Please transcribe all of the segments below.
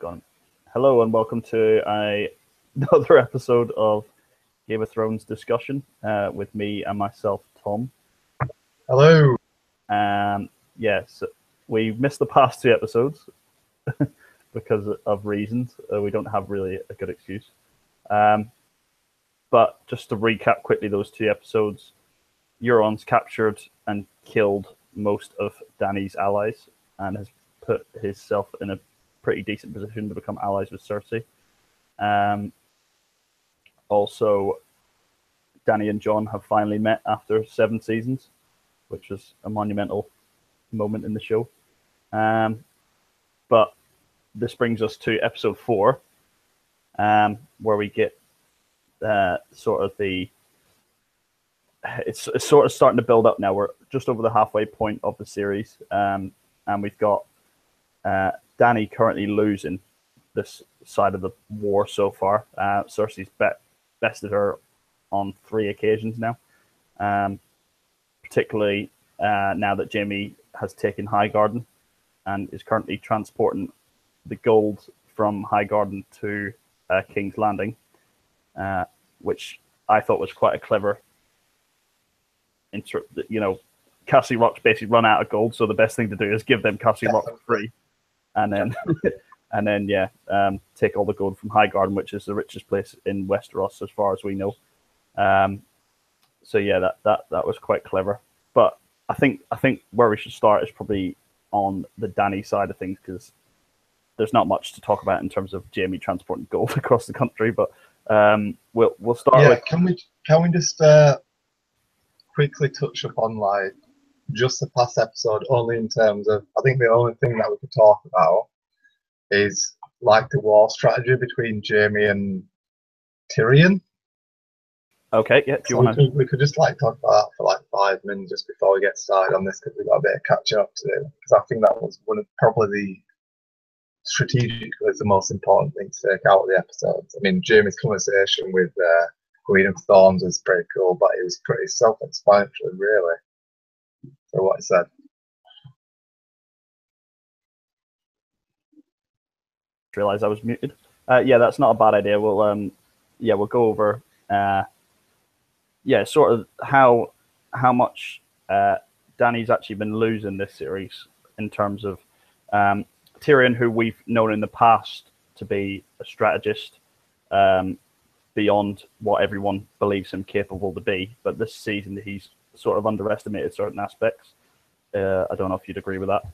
gone. Hello and welcome to another episode of Game of Thrones discussion with me and myself, Tom. Hello. Yes, we missed the past two episodes because of reasons. We don't have really a good excuse. But just to recap quickly, those two episodes, Euron's captured and killed most of Dany's allies and has put himself in a pretty decent position to become allies with Cersei. Also, Dany and Jon have finally met after 7 seasons, which was a monumental moment in the show. But this brings us to episode 4, where we get sort of the... It's sort of starting to build up now. We're just over the halfway point of the series, and we've got Dany currently losing this side of the war so far. Cersei's bested her on 3 occasions now, particularly now that Jaime has taken Highgarden and is currently transporting the gold from Highgarden to King's Landing, which I thought was quite a clever... Castle Rock's basically run out of gold, so the best thing to do is give them Castle Rock for free, and then take all the gold from Highgarden, which is the richest place in Westeros as far as we know. So yeah, that was quite clever. But I think where we should start is probably on the Dany side of things, because there's not much to talk about in terms of Jaime transporting gold across the country. But we'll start with... Can we just quickly touch upon just the past episode, only in terms of, I think the only thing that we could talk about is the war strategy between Jaime and Tyrion. Okay, yeah. We could just talk about that for 5 minutes just before we get started on this, because we've got a bit of catch up to do. Because I think that was one of probably strategically the most important thing to take out of the episodes. I mean, Jaime's conversation with Queen of Thorns was pretty cool, but it was pretty self-explanatory, really, for what he said. Realize I was muted. Yeah, that's not a bad idea. We'll go over sort of how much Dany's actually been losing this series in terms of Tyrion, who we've known in the past to be a strategist beyond what everyone believes him capable to be, but this season he's sort of underestimated certain aspects. I don't know if you'd agree with that.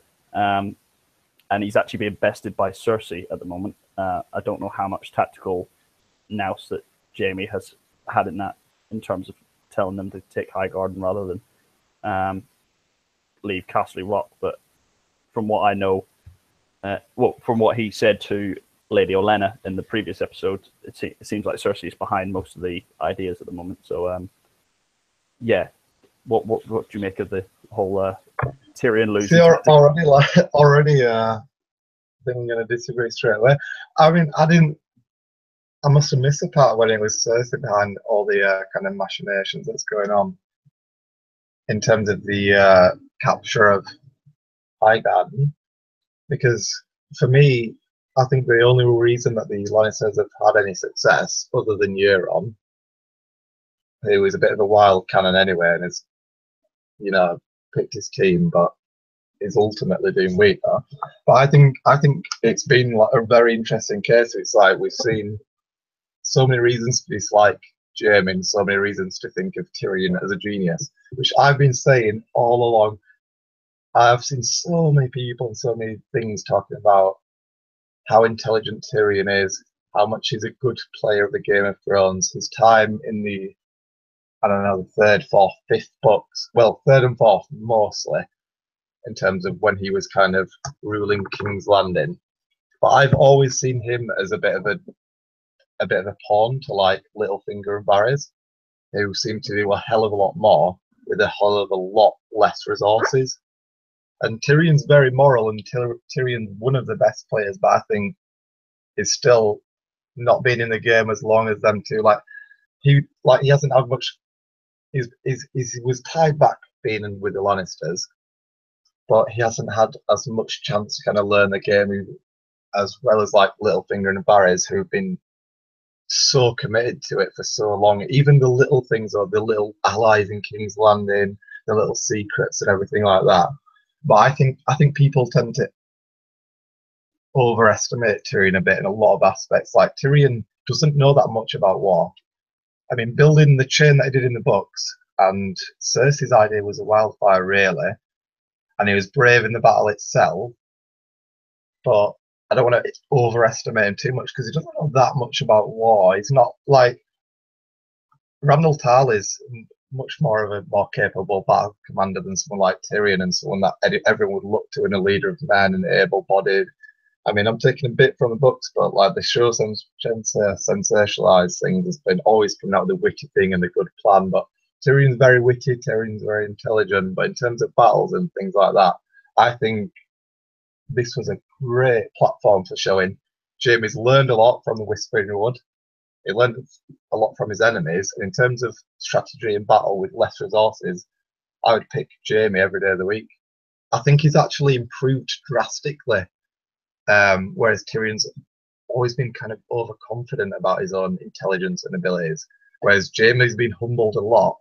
And he's actually being bested by Cersei at the moment. I don't know how much tactical nous that Jaime has had in terms of telling them to take Highgarden rather than leave Castle Rock. But from what I know, from what he said to Lady Olenna in the previous episode, it seems like Cersei is behind most of the ideas at the moment. So, what do you make of the whole Tyrion losing? See, already, I think I'm going to disagree straight away. I mean, I must have missed the part when it was Cersei behind all the kind of machinations that's going on in terms of the capture of Highgarden, because for me, I think the only reason that the Lannisters have had any success, other than Euron, who is a bit of a wild cannon anyway, and has, picked his team, but is ultimately doing weaker. But I think it's been a very interesting case. It's we've seen so many reasons to dislike Jaime, and so many reasons to think of Tyrion as a genius, which I've been saying all along. I've seen so many people and so many things talking about how intelligent Tyrion is, how much he's a good player of the Game of Thrones, his time in the, the 3rd, 4th, 5th books, well, 3rd and 4th mostly, in terms of when he was kind of ruling King's Landing. But I've always seen him as a bit of a pawn to Littlefinger and Varys, who seem to do a hell of a lot more with a hell of a lot less resources. And Tyrion's very moral, and Tyrion's one of the best players, but I think is still not been in the game as long as them two. He hasn't had much. He was tied back being with the Lannisters, but he hasn't had as much chance to kind of learn the game. as well as like Littlefinger and Varys, who've been so committed to it for so long. Even the little things, or the little allies in King's Landing, the little secrets and everything like that. But I think people tend to overestimate Tyrion a bit in a lot of aspects. Like, Tyrion doesn't know that much about war. I mean, building the chain that he did in the books, and Cersei's idea was a wildfire, really, and he was brave in the battle itself. But I don't want to overestimate him too much because he doesn't know that much about war. He's not like Randall Tal is much more of a more capable battle commander than someone like Tyrion, and someone that everyone would look to in a leader of men and able-bodied. I mean, I'm taking a bit from the books, but like the show tends to sensationalize things. It's been always coming out with the witty thing and the good plan, but Tyrion's very witty, Tyrion's very intelligent. But in terms of battles and things like that, I think this was a great platform for showing Jaime's learned a lot from the Whispering Wood. He learned a lot from his enemies. And in terms of strategy and battle with less resources, I would pick Jaime every day of the week. I think he's actually improved drastically. Whereas Tyrion's always been kind of overconfident about his own intelligence and abilities. Whereas Jaime's been humbled a lot.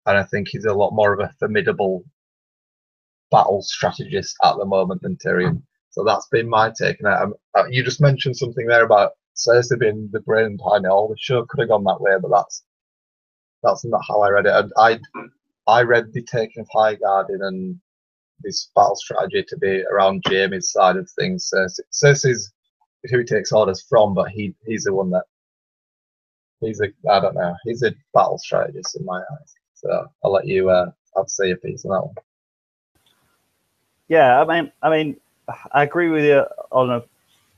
And I think he's a lot more of a formidable battle strategist at the moment than Tyrion. So that's been my take. And you just mentioned something there about Cersei being the brain behind it all. The show could have gone that way, but that's not how I read it. And I read the taking of Highgarden and this battle strategy to be around Jaime's side of things. Cersei's who he takes orders from, but he's the one that he's a battle strategist in my eyes. So I'll let you I'd say a piece on that one. Yeah, I mean, I agree with you on a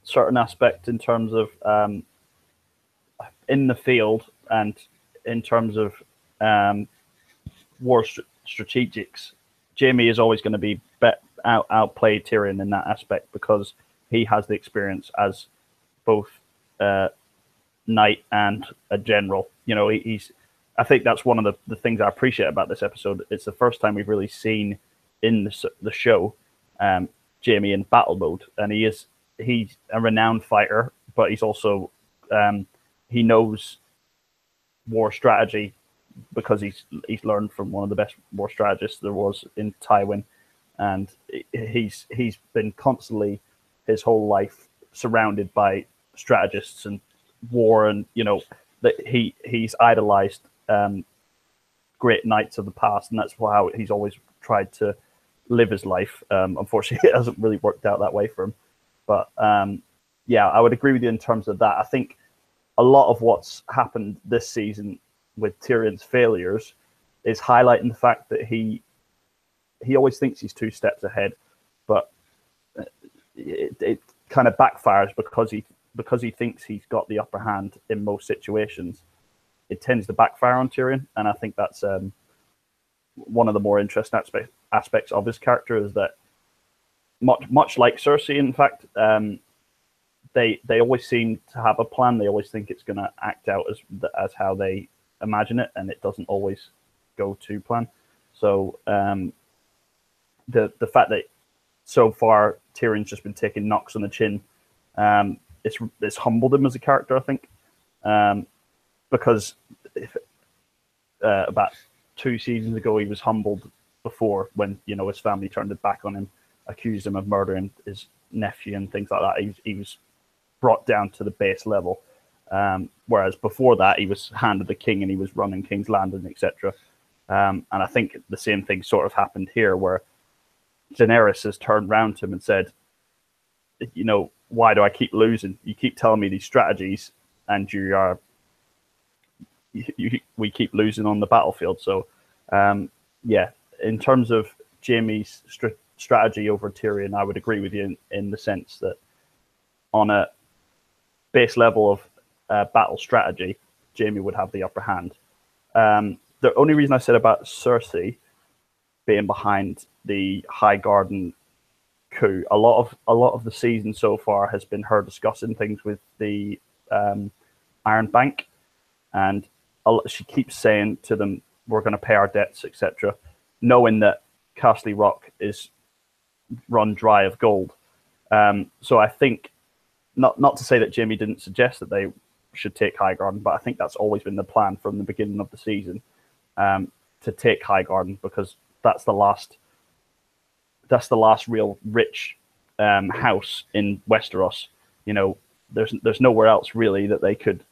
certain aspect in terms of in the field and in terms of war strategics. Jaime is always going to be outplay Tyrion in that aspect because he has the experience as both knight and a general. You know, I think that's one of the things I appreciate about this episode. It's the first time we've really seen in the show Jaime in battle mode, and he's a renowned fighter, but he's also he knows war strategy because he's learned from one of the best war strategists there was in Tywin, and he's been constantly his whole life surrounded by strategists and war, and you know that he's idolized great knights of the past, and that's how he's always tried to live his life. Unfortunately, it hasn't really worked out that way for him, but yeah, I would agree with you in terms of that. I think a lot of what's happened this season with Tyrion's failures is highlighting the fact that he always thinks he's 2 steps ahead, but it kind of backfires because he thinks he's got the upper hand in most situations. It tends to backfire on Tyrion, and I think that's one of the more interesting aspects of his character is that much like Cersei, in fact, they always seem to have a plan. They always think it's going to act out as how they imagine it, and it doesn't always go to plan. So the fact that so far Tyrion's just been taking knocks on the chin, it's humbled him as a character, I think, because about 2 seasons ago he was humbled before when his family turned it back on him, accused him of murdering his nephew and things like that. He was brought down to the base level. Whereas before that, he was handed the king and he was running King's Landing, etc. And I think the same thing sort of happened here, where Daenerys has turned round to him and said, why do I keep losing? You keep telling me these strategies, and we keep losing on the battlefield. So, yeah, in terms of Jaime's strategy over Tyrion, I would agree with you in the sense that on a base level of battle strategy, Jaime would have the upper hand. The only reason I said about Cersei being behind the Highgarden coup, a lot of the season so far has been her discussing things with the Iron Bank, and she keeps saying to them, "We're going to pay our debts," etc., knowing that Castle Rock is run dry of gold. So I think not to say that Jamie didn't suggest that they should take Highgarden, but I think that's always been the plan from the beginning of the season, to take Highgarden, because that's the last real rich house in Westeros. You know, there's nowhere else really that they could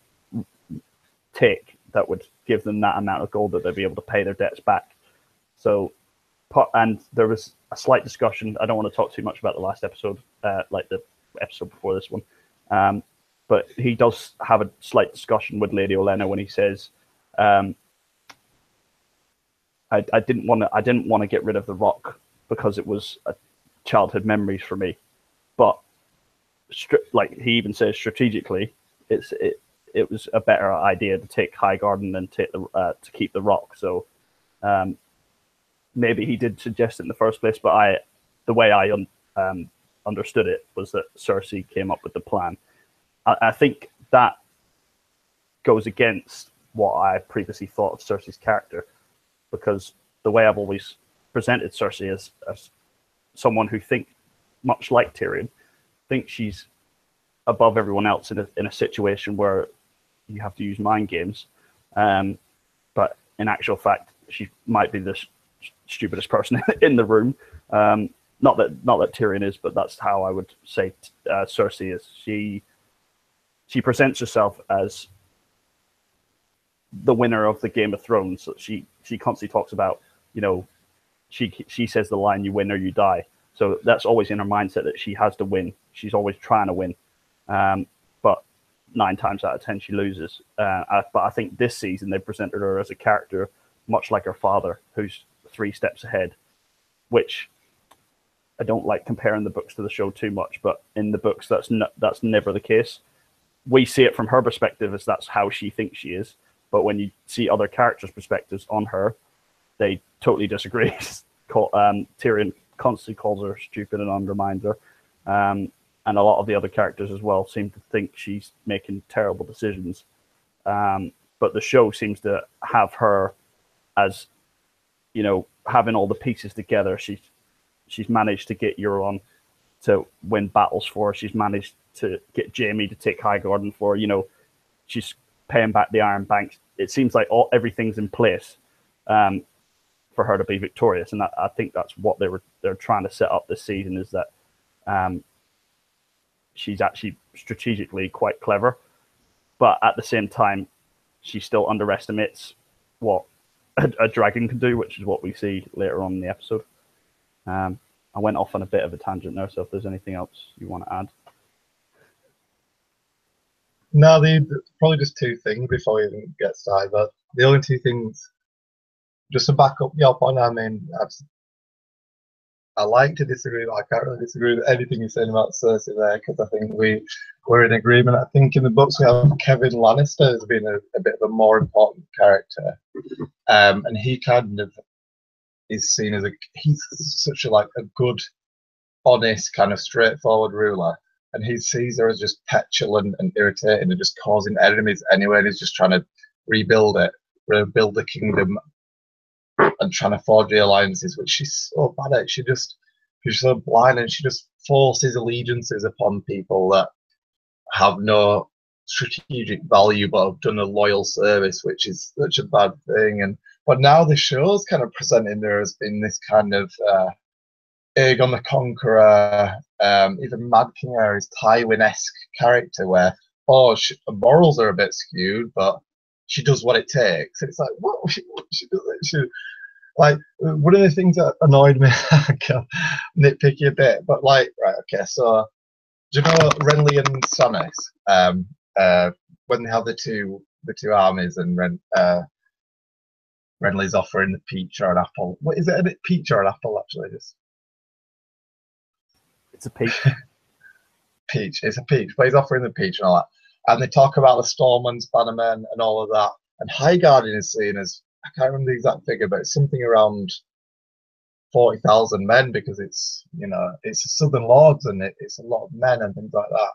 take that would give them that amount of gold that they'd be able to pay their debts back. So, and there was a slight discussion. I don't want to talk too much about the last episode, like the episode before this one, but he does have a slight discussion with Lady Olenna when he says, I didn't want to get rid of the rock because it was a childhood memories for me, but like he even says strategically, it was a better idea to take Highgarden than take to keep the rock. So maybe he did suggest it in the first place, but the way I understood it was that Cersei came up with the plan. I think that goes against what I previously thought of Cersei's character, because the way I've always presented Cersei as someone who thinks much like Tyrion, thinks she's above everyone else in a situation where you have to use mind games, but in actual fact she might be the stupidest person in the room. Not that Tyrion is, but that's how I would say Cersei is. She presents herself as the winner of the Game of Thrones. So she constantly talks about, you know, she says the line, "You win or you die." So that's always in her mindset, that she has to win. She's always trying to win, but 9 times out of 10 she loses. But I think this season they presented her as a character much like her father, who's 3 steps ahead, which I don't like comparing the books to the show too much, but in the books that's never the case. We see it from her perspective as that's how she thinks she is, but when you see other characters' perspectives on her, they totally disagree. Tyrion constantly calls her stupid and undermines her, and a lot of the other characters as well seem to think she's making terrible decisions. But the show seems to have her as, you know, having all the pieces together. She's managed to get Euron to win battles for her. She's managed to get Jaime to take Highgarden for her. You know, she's paying back the Iron Banks. It seems like everything's in place for her to be victorious, and I think that's what they're trying to set up this season, is that she's actually strategically quite clever, but at the same time, she still underestimates what a dragon can do, which is what we see later on in the episode. I went off on a bit of a tangent there, so if there's anything else you want to add. No, probably just 2 things before we even get started. But the only 2 things, just to back up your point, I mean, I like to disagree, but I can't really disagree with anything you're saying about Cersei there, because I think we're in agreement. I think in the books we have Kevin Lannister as being a bit of a more important character, and he kind of is seen as he's such a good, honest, kind of straightforward ruler, and he sees her as just petulant and irritating and just causing enemies anyway, and he's just trying to rebuild the kingdom and trying to forge the alliances, which she's so bad at. She's so blind, and she just forces allegiances upon people that have no strategic value but have done a loyal service, which is such a bad thing. But now the show's kind of presenting her as being this kind of Aegon the Conqueror, even Mad King Harry's Tywin-esque character, where morals are a bit skewed, but she does what it takes. It's like, what? She does it. Like, one of the things that annoyed me, I can nitpicky a bit, but like, right, okay, so do you know Renly and Stannis? When they have the two armies, and Renly's offering the peach or an apple. What is it? A peach or an apple? Actually, it's a peach. Peach. It's a peach, but he's offering the peach and all that. And they talk about the Stormlands, Bannermen, and all of that. And Highgarden is seen as, I can't remember the exact figure, but it's something around 40,000 men, because it's, you know, it's the Southern Lords, and it's a lot of men and things like that.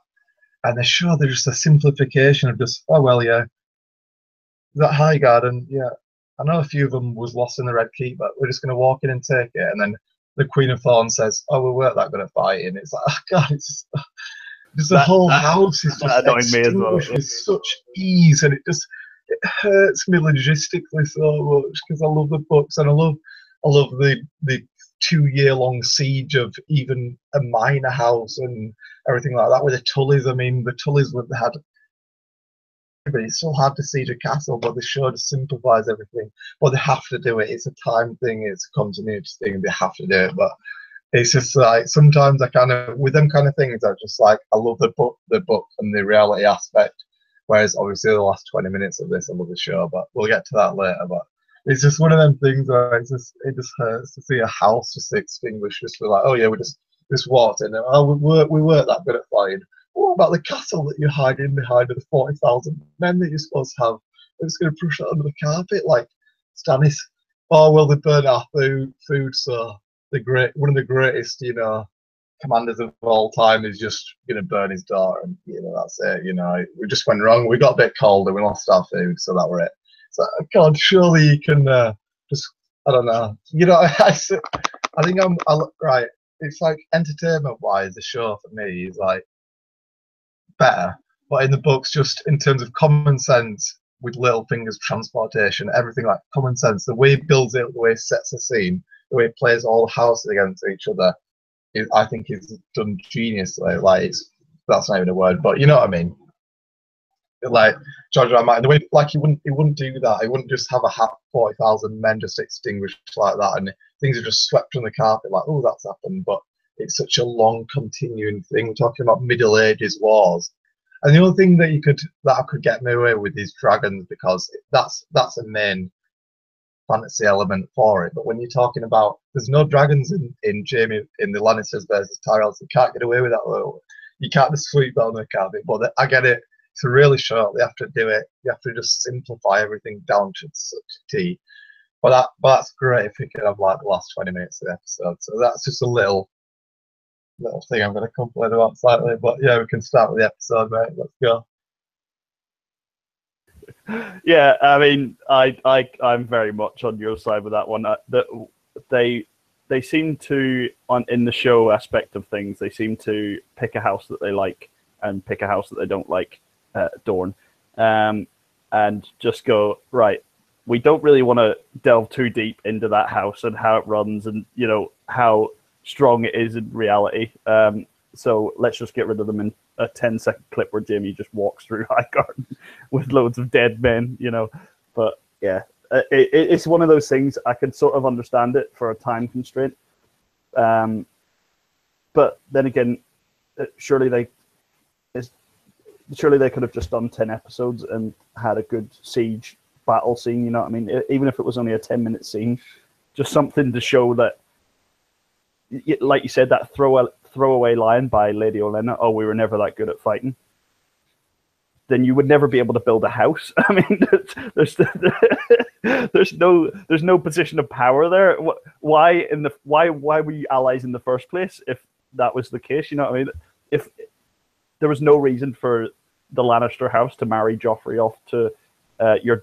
And they show there's just a simplification of just, oh well, yeah, that Highgarden, yeah, I know a few of them was lost in the Red Keep, but we're just going to walk in and take it. And then the Queen of Thorns says, oh, we weren't that good at fighting. It's like, oh God, it's just, Just the whole house is that just annoyed me as well. extinguished with such ease, and it hurts me logistically so much because I love the books and I love the 2 year long siege of even a minor house and everything like that with the Tullys. I mean, the Tullys had, but it's still hard to siege a castle, but the show just simplifies everything. But they have to do it. It's a time thing. It's a continuity thing. They have to do it, but. It's just like sometimes I kind of with them kind of things. I just like I love the book and the reality aspect. Whereas obviously the last 20 minutes of this, I love the show, but we'll get to that later. But it's just one of them things where it just hurts to see a house just extinguished. Just for like, oh yeah, we just walked in. And, oh, we weren't that good at flying. What about the castle that you're hiding behind with the 40,000 men that you're supposed to have? We're just going to push that under the carpet like Stannis. Oh well, they burned our food, so. One of the greatest, commanders of all time is just going to burn his daughter, and that's it. We just went wrong. We got a bit cold and we lost our food, so that were it. So God, surely you can just, I don't know. I think I look right. It's like entertainment-wise, the show for me is like better, but in the books, just in terms of common sense. With Littlefinger's transportation, everything like common sense, the way he builds it, the way he sets the scene, the way he plays all the houses against each other, I think he's done geniusly. Like, that's not even a word, but you know what I mean. Like George R. R. Martin, the way like he wouldn't do that. He wouldn't just have 40,000 men just extinguished like that, and things are just swept on the carpet. Like, oh, that's happened, but it's such a long continuing thing. Talking about Middle Ages wars. And the only thing that I could get me away with is dragons, because that's a main fantasy element for it. But when you're talking about there's no dragons in Jamie in the Lannisters versus Tyrells, you can't get away with that. Though. You can't just sweep that on the carpet. But I get it. It's really short. They have to do it. You have to just simplify everything down to such a T. But that's great if you could have like the last 20 minutes of the episode. So that's just a little thing I'm going to complain about slightly, but yeah, we can start with the episode, mate. Let's go. Yeah, I mean, I'm very much on your side with that one. That they seem to in the show aspect of things, they seem to pick a house that they like and pick a house that they don't like, Dorne, and just go right. We don't really want to delve too deep into that house and how it runs and how strong it is in reality. So let's just get rid of them in a 10-second clip where Jamie just walks through Highgarden with loads of dead men, But yeah, it's one of those things. I can sort of understand it for a time constraint. But then again, surely they could have just done 10 episodes and had a good siege battle scene. You know what I mean? Even if it was only a 10-minute scene, just something to show that. Like you said, that throwaway line by Lady Olenna, oh, we were never that good at fighting, then you would never be able to build a house. I mean, there's no position of power there. Why were you allies in the first place if that was the case? You know what I mean? If there was no reason for the Lannister house to marry Joffrey off to your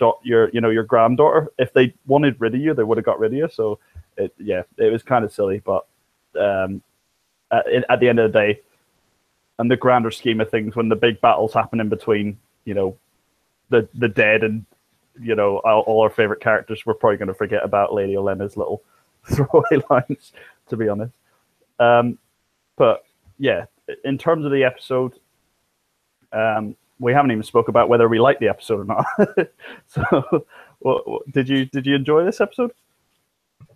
granddaughter, if they wanted rid of you, they would have got rid of you. So it was kind of silly, but at the end of the day, and the grander scheme of things, when the big battles happen in between, the dead and all our favorite characters, we're probably going to forget about Lady Olenna's little throwaway lines, to be honest. But yeah, in terms of the episode, we haven't even spoke about whether we like the episode or not. So, did you enjoy this episode?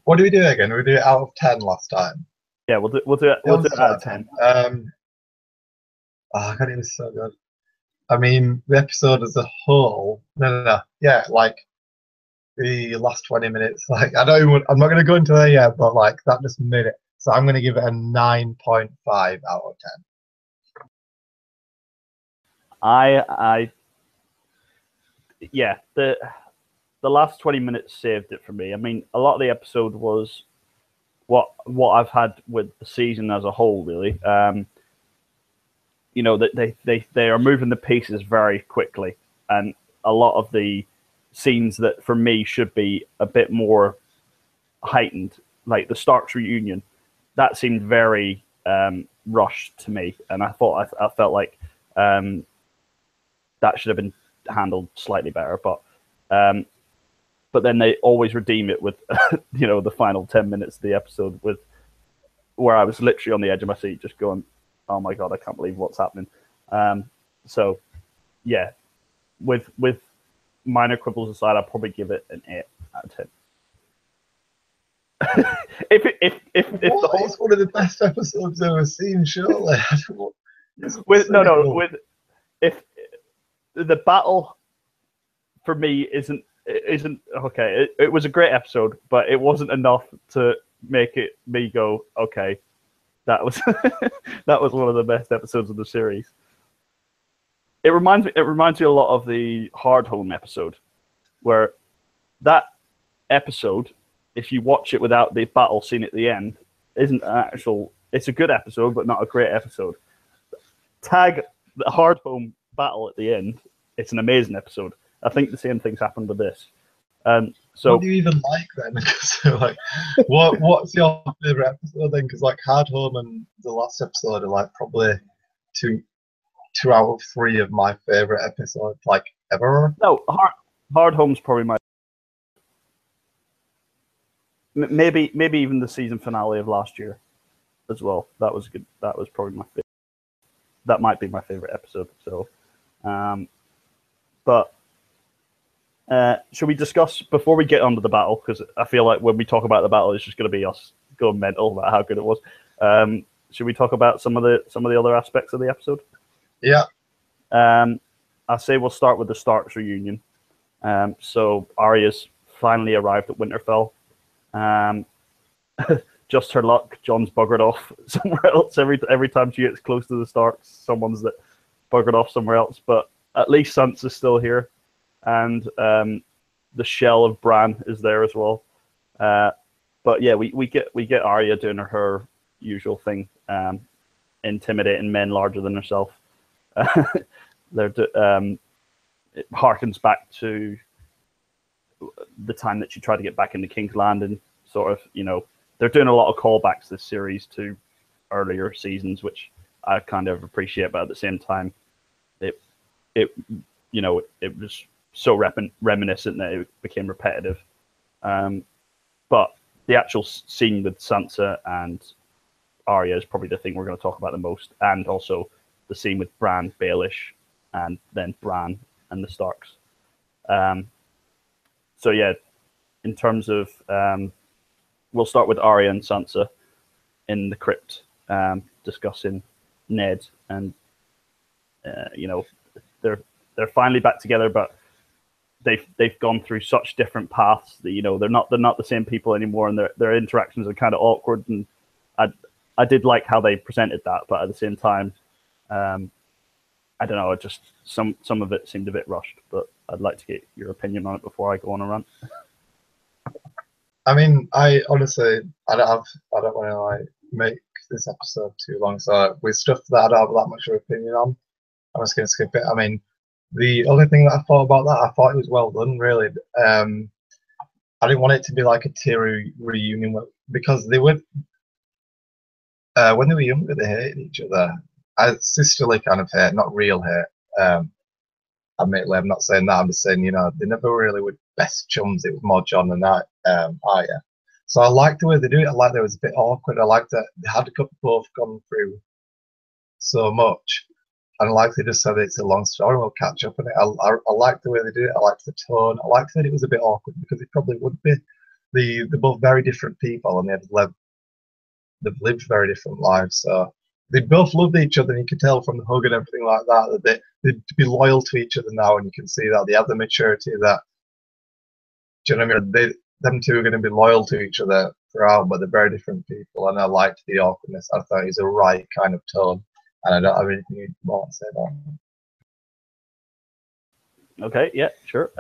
What do we do again? We do it out of 10 last time. Yeah, we'll do it out of 10. God, it was so good. I mean, the episode as a whole. No. Yeah, like the last 20 minutes. Like I'm not going to go into that yet, but like that just made it. So I'm going to give it a 9.5 out of 10. The last 20 minutes saved it for me. I mean, a lot of the episode was what I've had with the season as a whole, really. That they are moving the pieces very quickly, and a lot of the scenes that for me should be a bit more heightened, like the Starks reunion, that seemed very rushed to me, and I felt like that should have been handled slightly better. But then they always redeem it with the final 10 minutes of the episode with where I was literally on the edge of my seat, just going, "Oh my god, I can't believe what's happening." So yeah, with minor quibbles aside, I'll probably give it an 8 out of 10. if the whole It's one of the best episodes I've ever seen, surely. with if the battle for me isn't okay. It was a great episode, but it wasn't enough to make me go, okay, that was that was one of the best episodes of the series. It reminds me a lot of the Hard Home episode, where that episode, if you watch it without the battle scene at the end, isn't an actual. It's a good episode, but not a great episode. Tag the Hard Home battle at the end. It's an amazing episode. I think the same things happened with this. So, what do you even like then? Because like, what's your favorite episode then? Because like Hard Home and the last episode are like probably two out of 3 of my favorite episodes like ever. No, Hard Home's probably my maybe even the season finale of last year as well. That was good. That was probably my favorite. That might be my favorite episode. So, but. Should we discuss before we get onto the battle? Because I feel like when we talk about the battle, it's just going to be us going mental about how good it was. Should we talk about some of the other aspects of the episode? Yeah. I say we'll start with the Starks reunion. So Arya's finally arrived at Winterfell. Just her luck, Jon's buggered off somewhere else. Every time she gets close to the Starks, someone's that buggered off somewhere else. But at least Sansa's still here. And the shell of Bran is there as well. But yeah, we get Arya doing her usual thing, intimidating men larger than herself. It harkens back to the time that she tried to get back into King's Landing. Sort of, they're doing a lot of callbacks this series to earlier seasons, which I kind of appreciate. But at the same time, it was so reminiscent that it became repetitive. But the actual scene with Sansa and Arya is probably the thing we're going to talk about the most, and also the scene with Bran, Baelish, and then Bran and the Starks. So yeah, in terms of, we'll start with Arya and Sansa in the crypt, discussing Ned, and they're finally back together, but they've gone through such different paths that they're not the same people anymore, and their interactions are kind of awkward. And I did like how they presented that, but at the same time, I don't know. It just some of it seemed a bit rushed. But I'd like to get your opinion on it before I go on a rant. I mean, I honestly, I don't want to like make this episode too long. So with stuff that I don't have that much of an opinion on, I'm just going to skip it. I mean, the only thing that I thought about that, I thought it was well done, really. I didn't want it to be like a tear reunion because they would, when they were younger, they hated each other. Sisterly kind of hate, not real hate. Admittedly, I'm not saying that. I'm just saying, they never really were best chums. It was more Jon and Arya. So I liked the way they do it. I liked that it was a bit awkward. I liked that they had both gone through so much. And like they just said, it's a long story. We'll catch up on it. I like the way they do it. I liked the tone. I liked that it was a bit awkward because it probably would be. They're both very different people, and they've lived very different lives. So they both loved each other, and you could tell from the hug and everything like that they'd be loyal to each other now, and you can see that they have the maturity that. Do you know what I mean? Them two are going to be loyal to each other throughout, but they're very different people, and I liked the awkwardness. I thought it was the right kind of tone. And I don't have anything more to say about it. Okay, yeah, sure.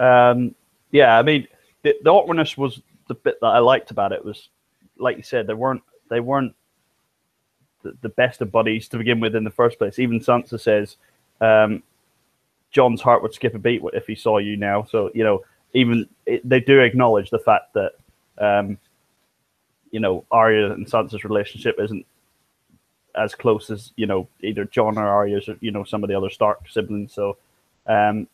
Yeah, I mean, the awkwardness was the bit that I liked about it. Was like you said, they weren't the best of buddies to begin with in the first place. Even Sansa says, Jon's heart would skip a beat if he saw you now. So they do acknowledge the fact that Arya and Sansa's relationship isn't as close as, you know, either Jon or Arya's or, you know, some of the other Stark siblings. So, and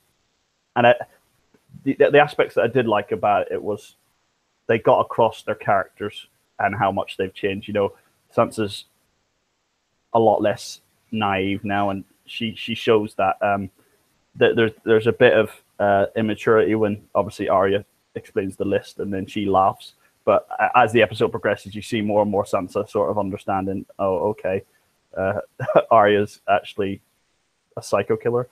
the aspects that I did like about it was they got across their characters and how much they've changed. You know, Sansa's a lot less naive now, and she shows that that there's a bit of immaturity when obviously Arya explains the list and then she laughs. But as the episode progresses, you see more and more Sansa sort of understanding. Oh, okay, Arya's actually a psycho killer,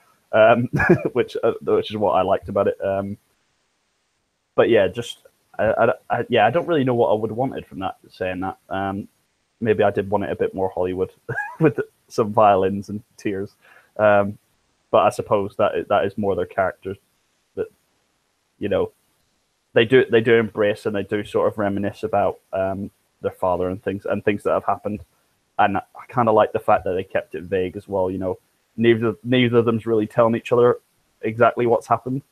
which is what I liked about it. But yeah, just I don't really know what I would have wanted from that. Saying that, maybe I did want it a bit more Hollywood with some violins and tears. But I suppose that is more their characters that, you know, they do embrace, and they do sort of reminisce about their father and things that have happened. And I kind of like the fact that they kept it vague as well. You know, neither of them's really telling each other exactly what's happened,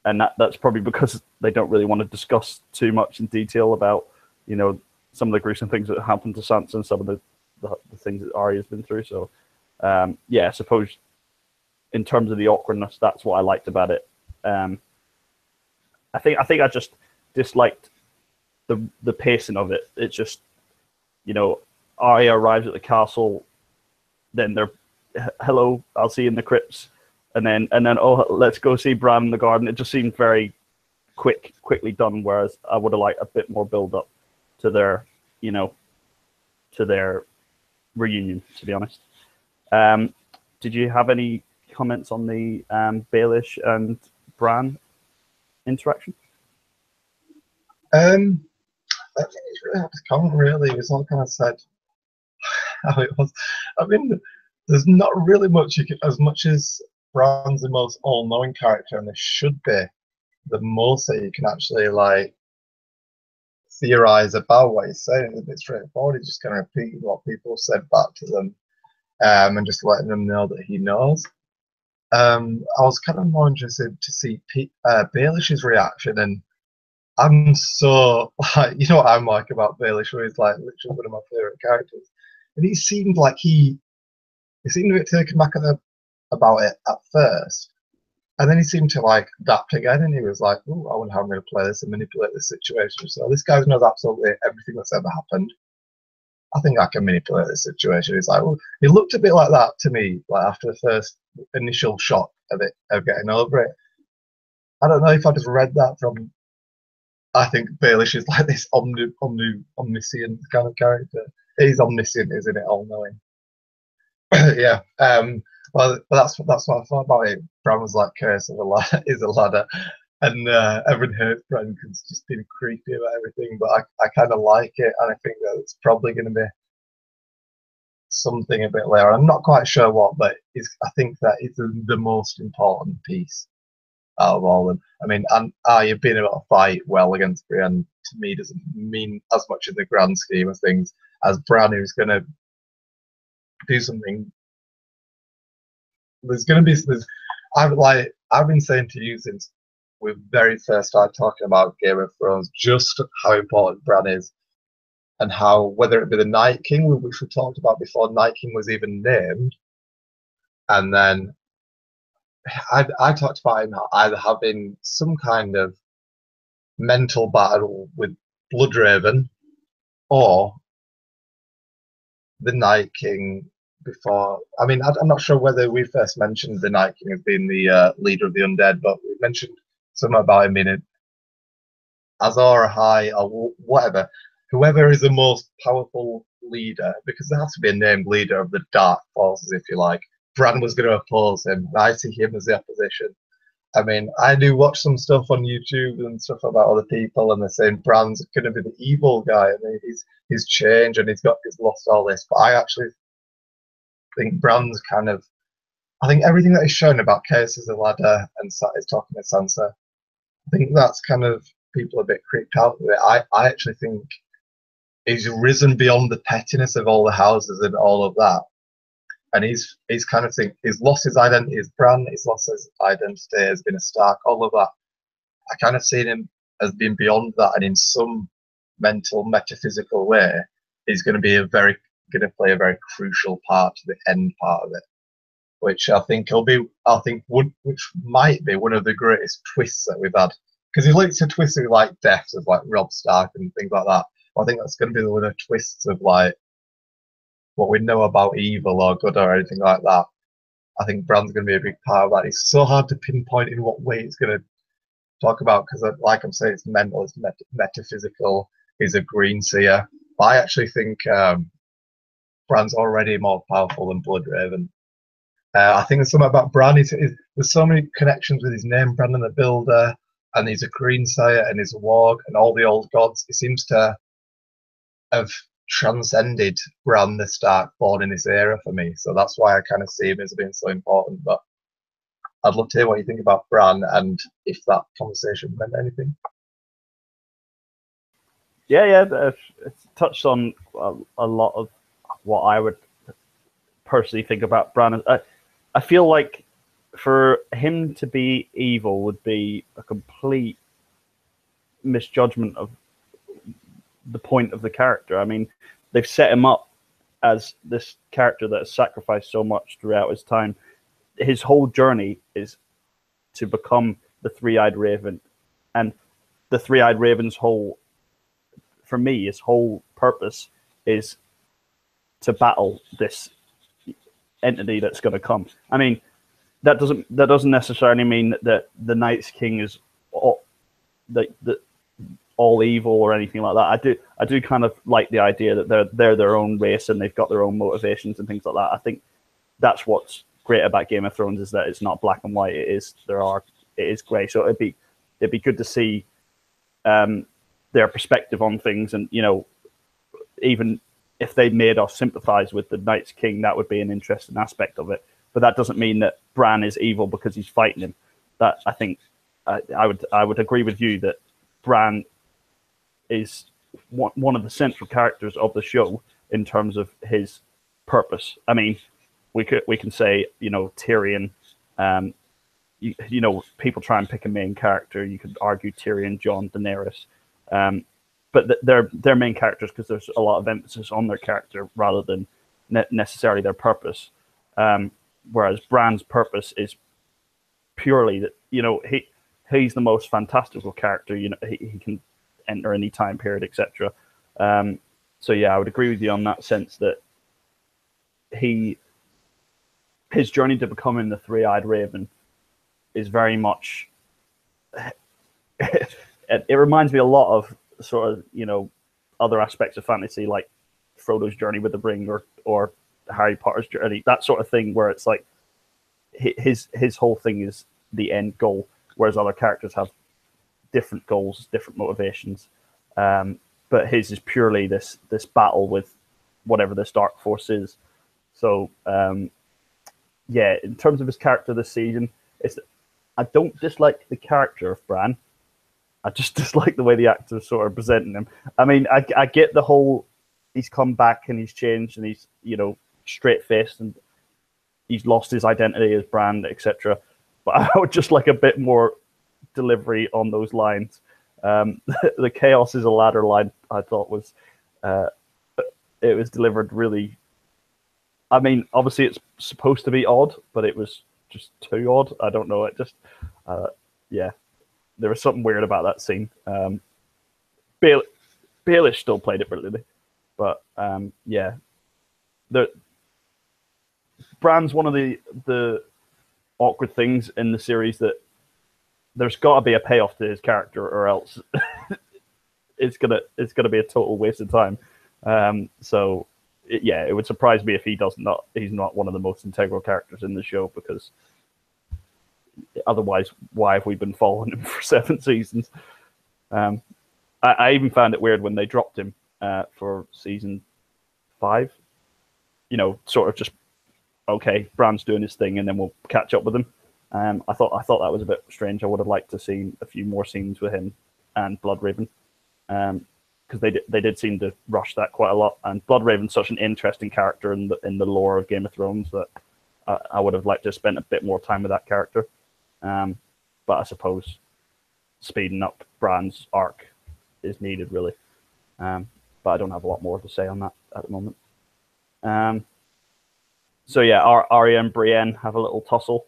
and that's probably because they don't really want to discuss too much in detail about, you know, some of the gruesome things that happened to Sansa and some of the things that Arya's been through. So yeah, I suppose in terms of the awkwardness, that's what I liked about it. I think I just disliked the pacing of it. It's just, you know, Arya arrives at the castle, then they're, hello, I'll see you in the crypts, and then oh, let's go see Bran in the garden. It just seemed very quickly done, whereas I would have liked a bit more build up to their, you know, to their reunion, to be honest. Did you have any comments on the Baelish and Bran interaction? I think it's really hard to comment, really. It's all kind of said how it was. I mean, there's not really much you can, as much as Bran's the most all-knowing character, and this should be the most that you can actually like theorize about what he's saying. It's a bit straightforward. He's just kind of repeating what people said back to them, and just letting them know that he knows. I was kind of more interested to see Baelish's reaction, and I'm so like, you know what I'm like about Baelish, where he's like literally one of my favorite characters, and he seemed like he seemed a bit taken back about it at first, and then he seemed to like adapt again, and he was like, "Oh, I wonder how I'm going to play this and manipulate this situation." So this guy knows absolutely everything that's ever happened. I think I can manipulate this situation. He's like, well, he looked a bit like that to me, like after the first initial shock of getting over it. I don't know if I just read that from. I think Baelish is like this omniscient kind of character. He's omniscient, isn't it? All knowing. Yeah. Well, that's what I thought about it. Bran was like curse of a ladder is a ladder, and everyone hates Bran because he's just being creepy about everything. But I kind of like it, and I think that it's probably going to be something a bit later. I'm not quite sure what, but I think that it's the most important piece out of all of them. I mean, and you've been able to fight well against Brienne, to me, doesn't mean as much in the grand scheme of things as Bran, who's going to do something. There's going to be. I've been saying to you since we very first started talking about Game of Thrones, just how important Bran is, and how, whether it be the Night King, which we talked about before Night King was even named, and then I talked about him either having some kind of mental battle with Bloodraven or the Night King before. I mean, I'm not sure whether we first mentioned the Night King as being the leader of the undead, but we mentioned something about him in it. Azor Ahai or whatever, whoever is the most powerful leader, because there has to be a named leader of the dark forces, if you like. Bran was going to oppose him. I see him as the opposition. I mean, I do watch some stuff on YouTube and stuff about other people, and they're saying Bran's going to be the evil guy, and he's changed and he's lost all this. But I actually think Bran's kind of. I think everything that is shown about Case as a ladder and is talking to Sansa, I think that's kind of people a bit creeped out with it. I actually think he's risen beyond the pettiness of all the houses and all of that. And he's kind of think he's lost his identity as Bran, he's lost his identity as being a Stark, all of that. I kind of see him as being beyond that, and in some mental, metaphysical way, he's going to be a very going to play a very crucial part to the end part of it, which I think which might be one of the greatest twists that we've had. Because he likes to twist with like deaths of like Robb Stark and things like that. I think that's going to be one of the twists of like what we know about evil or good or anything like that. I think Bran's going to be a big part of that. It's so hard to pinpoint in what way it's going to talk about because, like I'm saying, it's mental, it's metaphysical. He's a green seer. But I actually think Bran's already more powerful than Bloodraven. I think there's something about Bran. There's so many connections with his name, Brandon the Builder, and he's a green sire and he's a warg and all the old gods. He seems to have transcended Bran the Stark born in this era for me. So that's why I kind of see him as being so important. But I'd love to hear what you think about Bran and if that conversation meant anything. Yeah, it's touched on a lot of what I would personally think about Bran. I feel like for him to be evil would be a complete misjudgment of the point of the character. I mean, they've set him up as this character that has sacrificed so much throughout his time. His whole journey is to become the Three-Eyed Raven, and the Three-Eyed Raven's whole, for me, his whole purpose is to battle this entity that's going to come. I mean, that doesn't necessarily mean that the Night's King is all evil or anything like that. I do kind of like the idea that they're their own race and they've got their own motivations and things like that. I think that's what's great about Game of Thrones is that it's not black and white. It is grey. So it'd be good to see their perspective on things, and even if they made us sympathize with the Night's King, that would be an interesting aspect of it. But that doesn't mean that Bran is evil because he's fighting him. That I think I would agree with you that Bran is one of the central characters of the show in terms of his purpose. I mean, we can say Tyrion. People try and pick a main character. You could argue Tyrion, Jon, Daenerys. But they're main characters because there's a lot of emphasis on their character rather than necessarily their purpose. Whereas Bran's purpose is purely that he's the most fantastical character. He can enter any time period, etc. So yeah, I would agree with you on that sense that his journey to becoming the Three-Eyed Raven is very much. It reminds me a lot of sort of other aspects of fantasy like Frodo's journey with the ring or Harry Potter's journey, that sort of thing, where it's like his whole thing is the end goal, whereas other characters have different goals, different motivations. But his is purely this battle with whatever this dark force is. So yeah, in terms of his character this season, I don't dislike the character of Bran. I just dislike the way the actors sort of presenting him. I mean, I get the whole he's come back and he's changed and he's straight faced and he's lost his identity as Bran, etc. But I would just like a bit more delivery on those lines. The chaos is a ladder line I thought was it was delivered really. I mean, obviously it's supposed to be odd, but it was just too odd. I don't know. It just yeah. There was something weird about that scene. Baelish still played it brilliantly, but yeah, Bran's one of the awkward things in the series that there's got to be a payoff to his character, or else it's gonna be a total waste of time. So it would surprise me if he's not one of the most integral characters in the show, because otherwise, why have we been following him for 7 seasons? I even found it weird when they dropped him for season 5. Sort of just okay, Bran's doing his thing, and then we'll catch up with him. I thought that was a bit strange. I would have liked to see a few more scenes with him and Bloodraven, because they did seem to rush that quite a lot. And Bloodraven's such an interesting character in the lore of Game of Thrones that I would have liked to have spent a bit more time with that character. But I suppose speeding up Bran's arc is needed, really. But I don't have a lot more to say on that at the moment. So yeah, Arya and Brienne have a little tussle.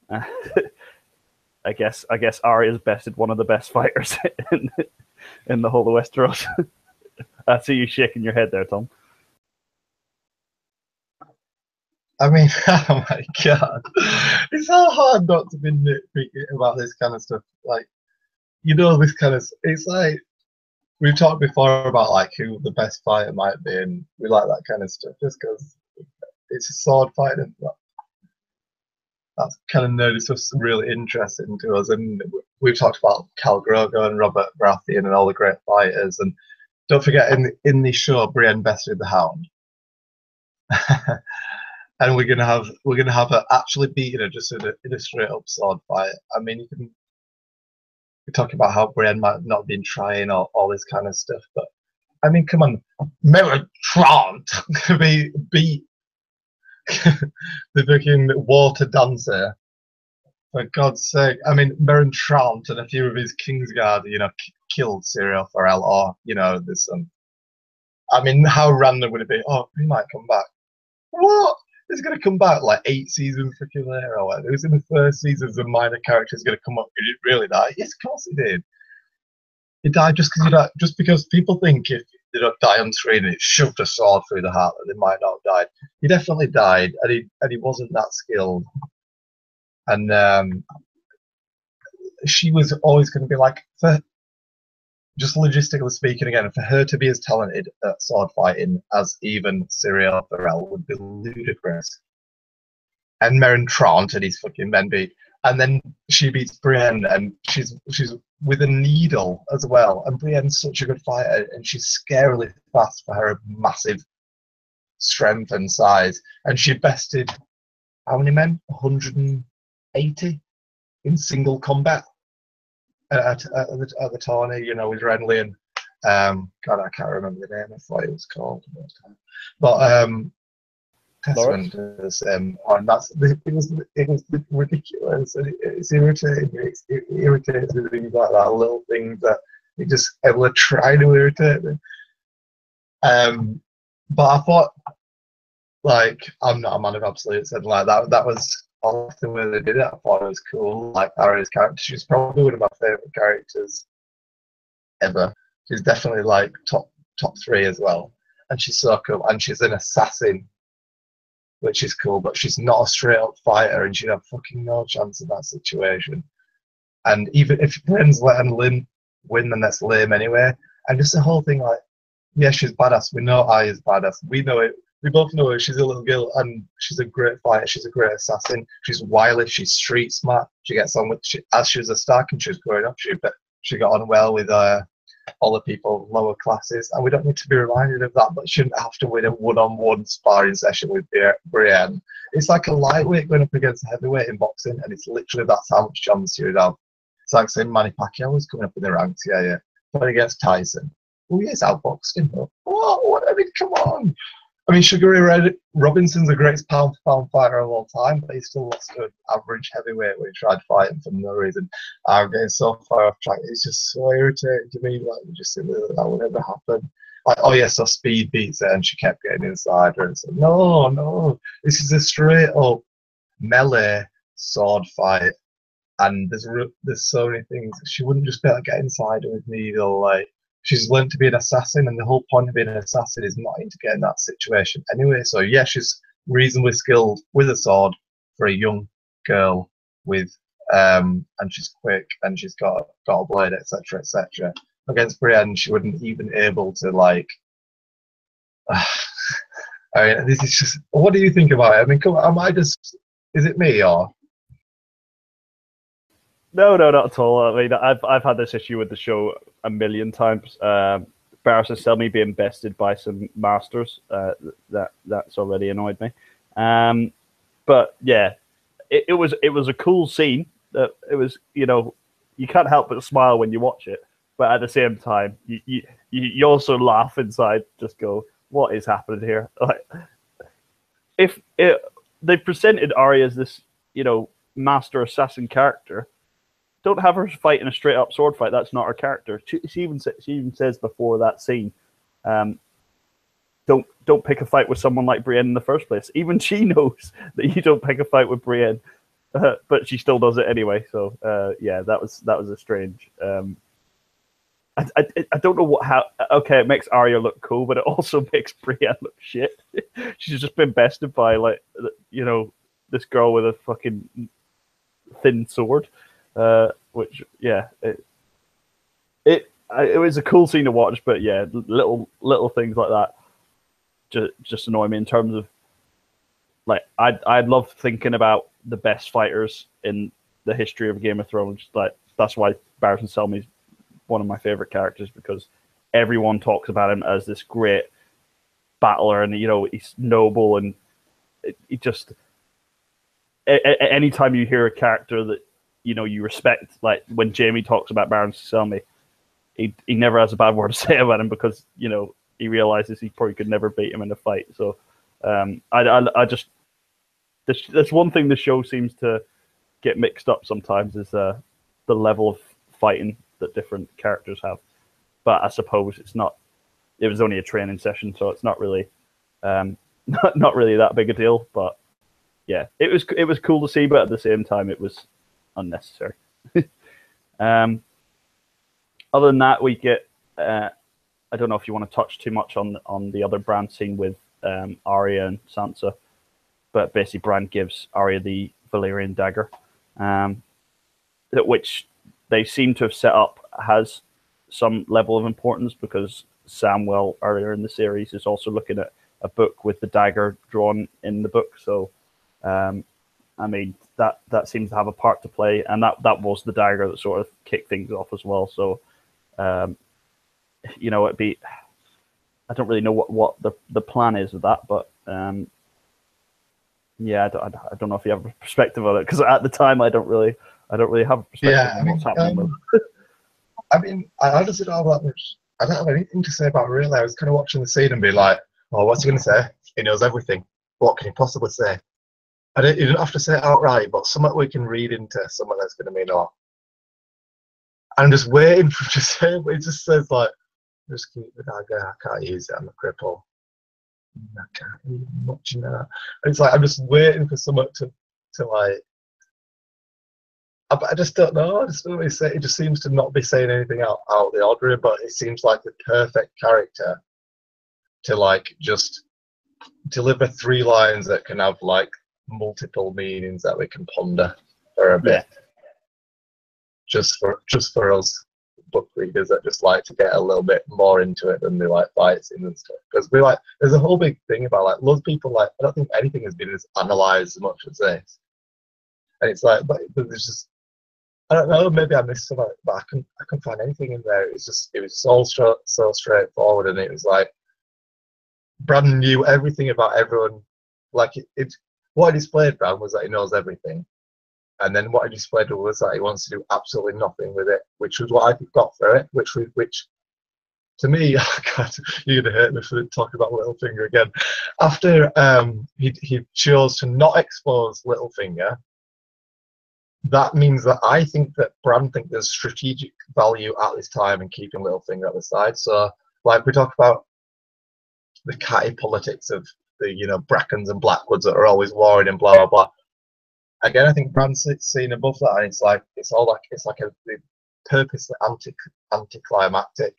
I guess Arya's bested one of the best fighters in the whole of Westeros. I see you shaking your head there, Tom. I mean, oh my god, it's so hard not to be nitpicky about this kind of stuff. Like, this kind of, it's like we've talked before about like who the best fighter might be, and we like that kind of stuff just because it's a sword fight, and that's kind of nerdy stuff's really interesting to us. And we've talked about Khal Drogo and Robert Baratheon and all the great fighters, and don't forget in the show Brienne bested the Hound. And we're gonna have her actually beating her just in a straight up sword fight. I mean, you can talk about how Brienne might not have been trying all this kind of stuff, but I mean, come on, Melantrant beat the freaking water dancer. For God's sake, I mean, Melantrant and a few of his Kingsguard, killed Syrio Forel, or there's some. I mean, how random would it be? Oh, he might come back. What? He's going to come back like 8 seasons freaking later or whatever. It was in the first season as a minor character is going to come up. Did he really die? Yes, of course he did. He died just because people think if they don't die on screen and it shoved a sword through the heart that they might not have died. He definitely died, and he wasn't that skilled. And she was always going to be like, just logistically speaking, again, for her to be as talented at sword fighting as even Syrio Forel would be ludicrous. And Melantrant and his fucking men beat, and then she beats Brienne, and she's with a needle as well. And Brienne's such a good fighter, and she's scarily fast for her massive strength and size. And she bested how many men? 180 in single combat. At the tourney, with Renly and God, I can't remember the name. I thought it was called, but Testament to the same. And it was ridiculous, and it's irritating me. It irritates me things like that, little things that it will try to irritate me. But I thought, like, I'm not a man of absolutes, and like that was. The way they did it, I thought it was cool. Like Arya's character, she's probably one of my favorite characters ever. She's definitely like top 3 as well, and she's so cool. And she's an assassin, which is cool, but she's not a straight up fighter, and she'd have fucking no chance in that situation. And even if friends let Lynn win, then that's lame anyway. And just the whole thing, like, yeah, she's badass. We know Arya's badass. We know it. We both know her. She's a little girl, and she's a great fighter. She's a great assassin. She's wily. She's street smart. She gets on with as she was a Stark and she was growing up. She got on well with all the people lower classes, and we don't need to be reminded of that. But she shouldn't have to win a one-on-one sparring session with Brienne. It's like a lightweight going up against a heavyweight in boxing, and it's literally that's how much chance you'd have. It's like saying Manny Pacquiao was coming up in the ranks, yeah, but against Tyson. Oh, yes, outboxed him. What? I mean, come on. I mean, Sugar Ray Robinson's the greatest pound-for-pound fighter of all time, but he still lost to an average heavyweight when he tried fighting for no reason. I'm getting so far off track. It's just so irritating to me. Like, just think that would never happen. Like, oh yes, so Speed beats her, and she kept getting inside her. And so, no, this is a straight-up melee sword fight, and there's so many things. She wouldn't just be able to get inside her with needle, like. She's learned to be an assassin, and the whole point of being an assassin is not to get in that situation anyway. So yeah, she's reasonably skilled with a sword for a young girl and she's quick, and she's got a blade, etc., etc. Against Brienne, she wouldn't even able to like. I mean, this is just. What do you think about it? I mean, come on, am I just? Is it me or? No, not at all. I mean, I've had this issue with the show a million times. Barris tell me being bested by some masters. That's already annoyed me. But yeah, it was a cool scene. It was, you can't help but smile when you watch it. But at the same time, you also laugh inside. Just go, what is happening here? Like, if they presented Arya as this, master assassin character. Don't have her fight in a straight up sword fight. That's not her character. She even says before that scene, don't pick a fight with someone like Brienne in the first place. Even she knows that you don't pick a fight with Brienne, but she still does it anyway. So yeah, that was a strange. I don't know how. Okay, it makes Arya look cool, but it also makes Brienne look shit. She's just been bested by this girl with a fucking thin sword, which yeah, it was a cool scene to watch, but yeah, little things like that just annoy me in terms of like I love thinking about the best fighters in the history of Game of Thrones. Like that's why Barristan Selmy is one of my favorite characters, because everyone talks about him as this great battler, and he's noble, and he just anytime you hear a character that you respect, like when Jamie talks about Barristan Selmy, he never has a bad word to say about him, because he realizes he probably could never beat him in a fight. So I just that's one thing the show seems to get mixed up sometimes, is the level of fighting that different characters have. But I suppose it's not. It was only a training session, so it's not really not really that big a deal. But yeah, it was cool to see, but at the same time, it was unnecessary. Other than that, we get. I don't know if you want to touch too much on the other Bran scene with Arya and Sansa, but basically Bran gives Arya the Valyrian dagger, which they seem to have set up has some level of importance, because Samwell earlier in the series is also looking at a book with the dagger drawn in the book. So, I mean, that seems to have a part to play, and that was the dagger that sort of kicked things off as well. So, it'd be, I don't really know what the plan is with that, but yeah, I don't know if you have a perspective on it, because at the time I don't really have a perspective on what's happening. I mean, I just don't have that much. I don't have anything to say about it, really. I was kind of watching the scene and be like, "Oh, what's he going to say? He knows everything. What can he possibly say?" He didn't have to say it outright, but something we can read into something that's going to mean, "Oh." I'm just waiting for him to say it, but he just says like, "Just keep the dagger. I can't use it. I'm a cripple. I can't use much in that." And it's like I'm just waiting for someone to like. I just don't know. I just don't really say. He just seems to not be saying anything out of the ordinary, but it seems like the perfect character to like just deliver 3 lines that can have like multiple meanings that we can ponder for a bit. Just for us book readers that just like to get a little bit more into it than they like fight scenes and stuff. Because we like, there's a whole big thing about like loads of people like. I don't think anything has been as analysed as much as this, and it's like, but there's just. I don't know. Maybe I missed something, but I couldn't find anything in there. It was so straightforward, and it was like Brandon knew everything about everyone. Like what he displayed, Brandon, was that he knows everything, and then what he displayed was that he wants to do absolutely nothing with it, which was what I got for it. Which to me, God, you're gonna hate me for talking about Littlefinger again. After he chose to not expose Littlefinger. That means that I think that Bran think there's strategic value at this time in keeping Littlefinger at the side. So, like we talk about the catty politics of the Brackens and Blackwoods that are always warring and blah blah blah. Again, I think Bran's seen above that, and it's like a purposely anticlimactic,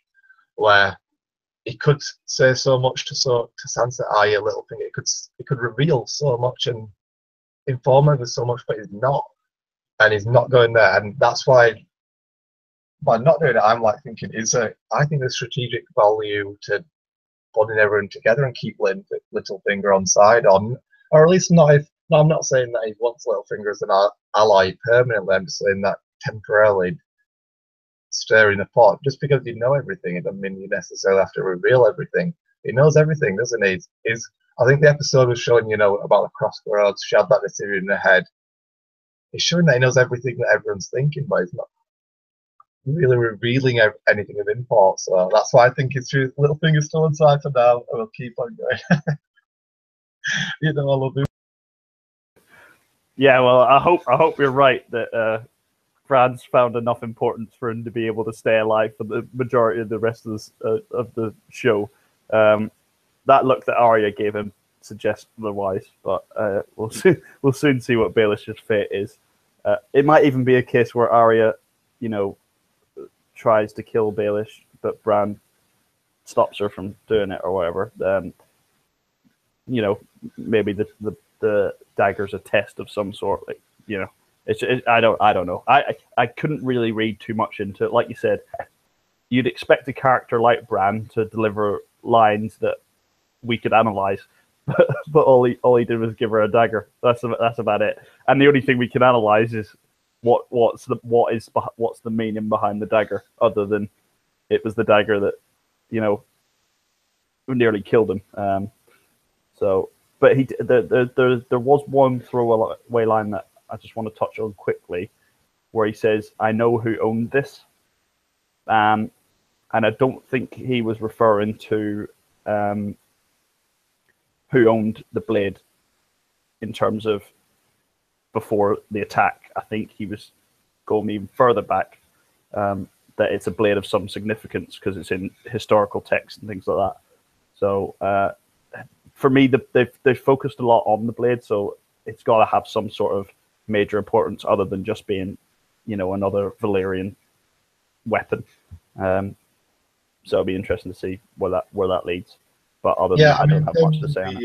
where he could say so much to Sansa, Arya, Littlefinger. It could reveal so much and inform her with so much, but he's not. And he's not going there, and that's why by not doing it, I'm like thinking, I think there's strategic value to putting everyone together and keep Littlefinger on side, or at least not if. No, I'm not saying that he wants Littlefinger as an ally permanently. I'm just saying that temporarily stirring the pot. Just because you know everything, it doesn't mean you necessarily have to reveal everything. He knows everything, doesn't he? I think the episode was showing about the crossroads. She had that decision in her head. He's showing that he knows everything that everyone's thinking, but he's not really revealing anything of import. So that's why I think it's true. Littlefinger's still inside for now, and we'll keep on going. I love him. Yeah, well, I hope you're right that Bran's found enough importance for him to be able to stay alive for the majority of the rest of the show. that look that Arya gave him suggests otherwise. But we'll soon see what Baelish's fate is. It might even be a case where Arya, tries to kill Baelish, but Bran stops her from doing it or whatever. Maybe the dagger's a test of some sort. I don't know. I couldn't really read too much into it. Like you said, you'd expect a character like Bran to deliver lines that we could analyze, but all he did was give her a dagger. That's about it. And the only thing we can analyze is what's the meaning behind the dagger, other than it was the dagger that nearly killed him. But there was one throwaway line that I just want to touch on quickly, where he says, "I know who owned this," and I don't think he was referring to who owned the blade in terms of before the attack. I think he was going even further back, that it's a blade of some significance because it's in historical text and things like that. So for me, they've focused a lot on the blade, so it's got to have some sort of major importance other than just being, another Valyrian weapon. So it'll be interesting to see where that leads. But other than that, I don't have much to say on it.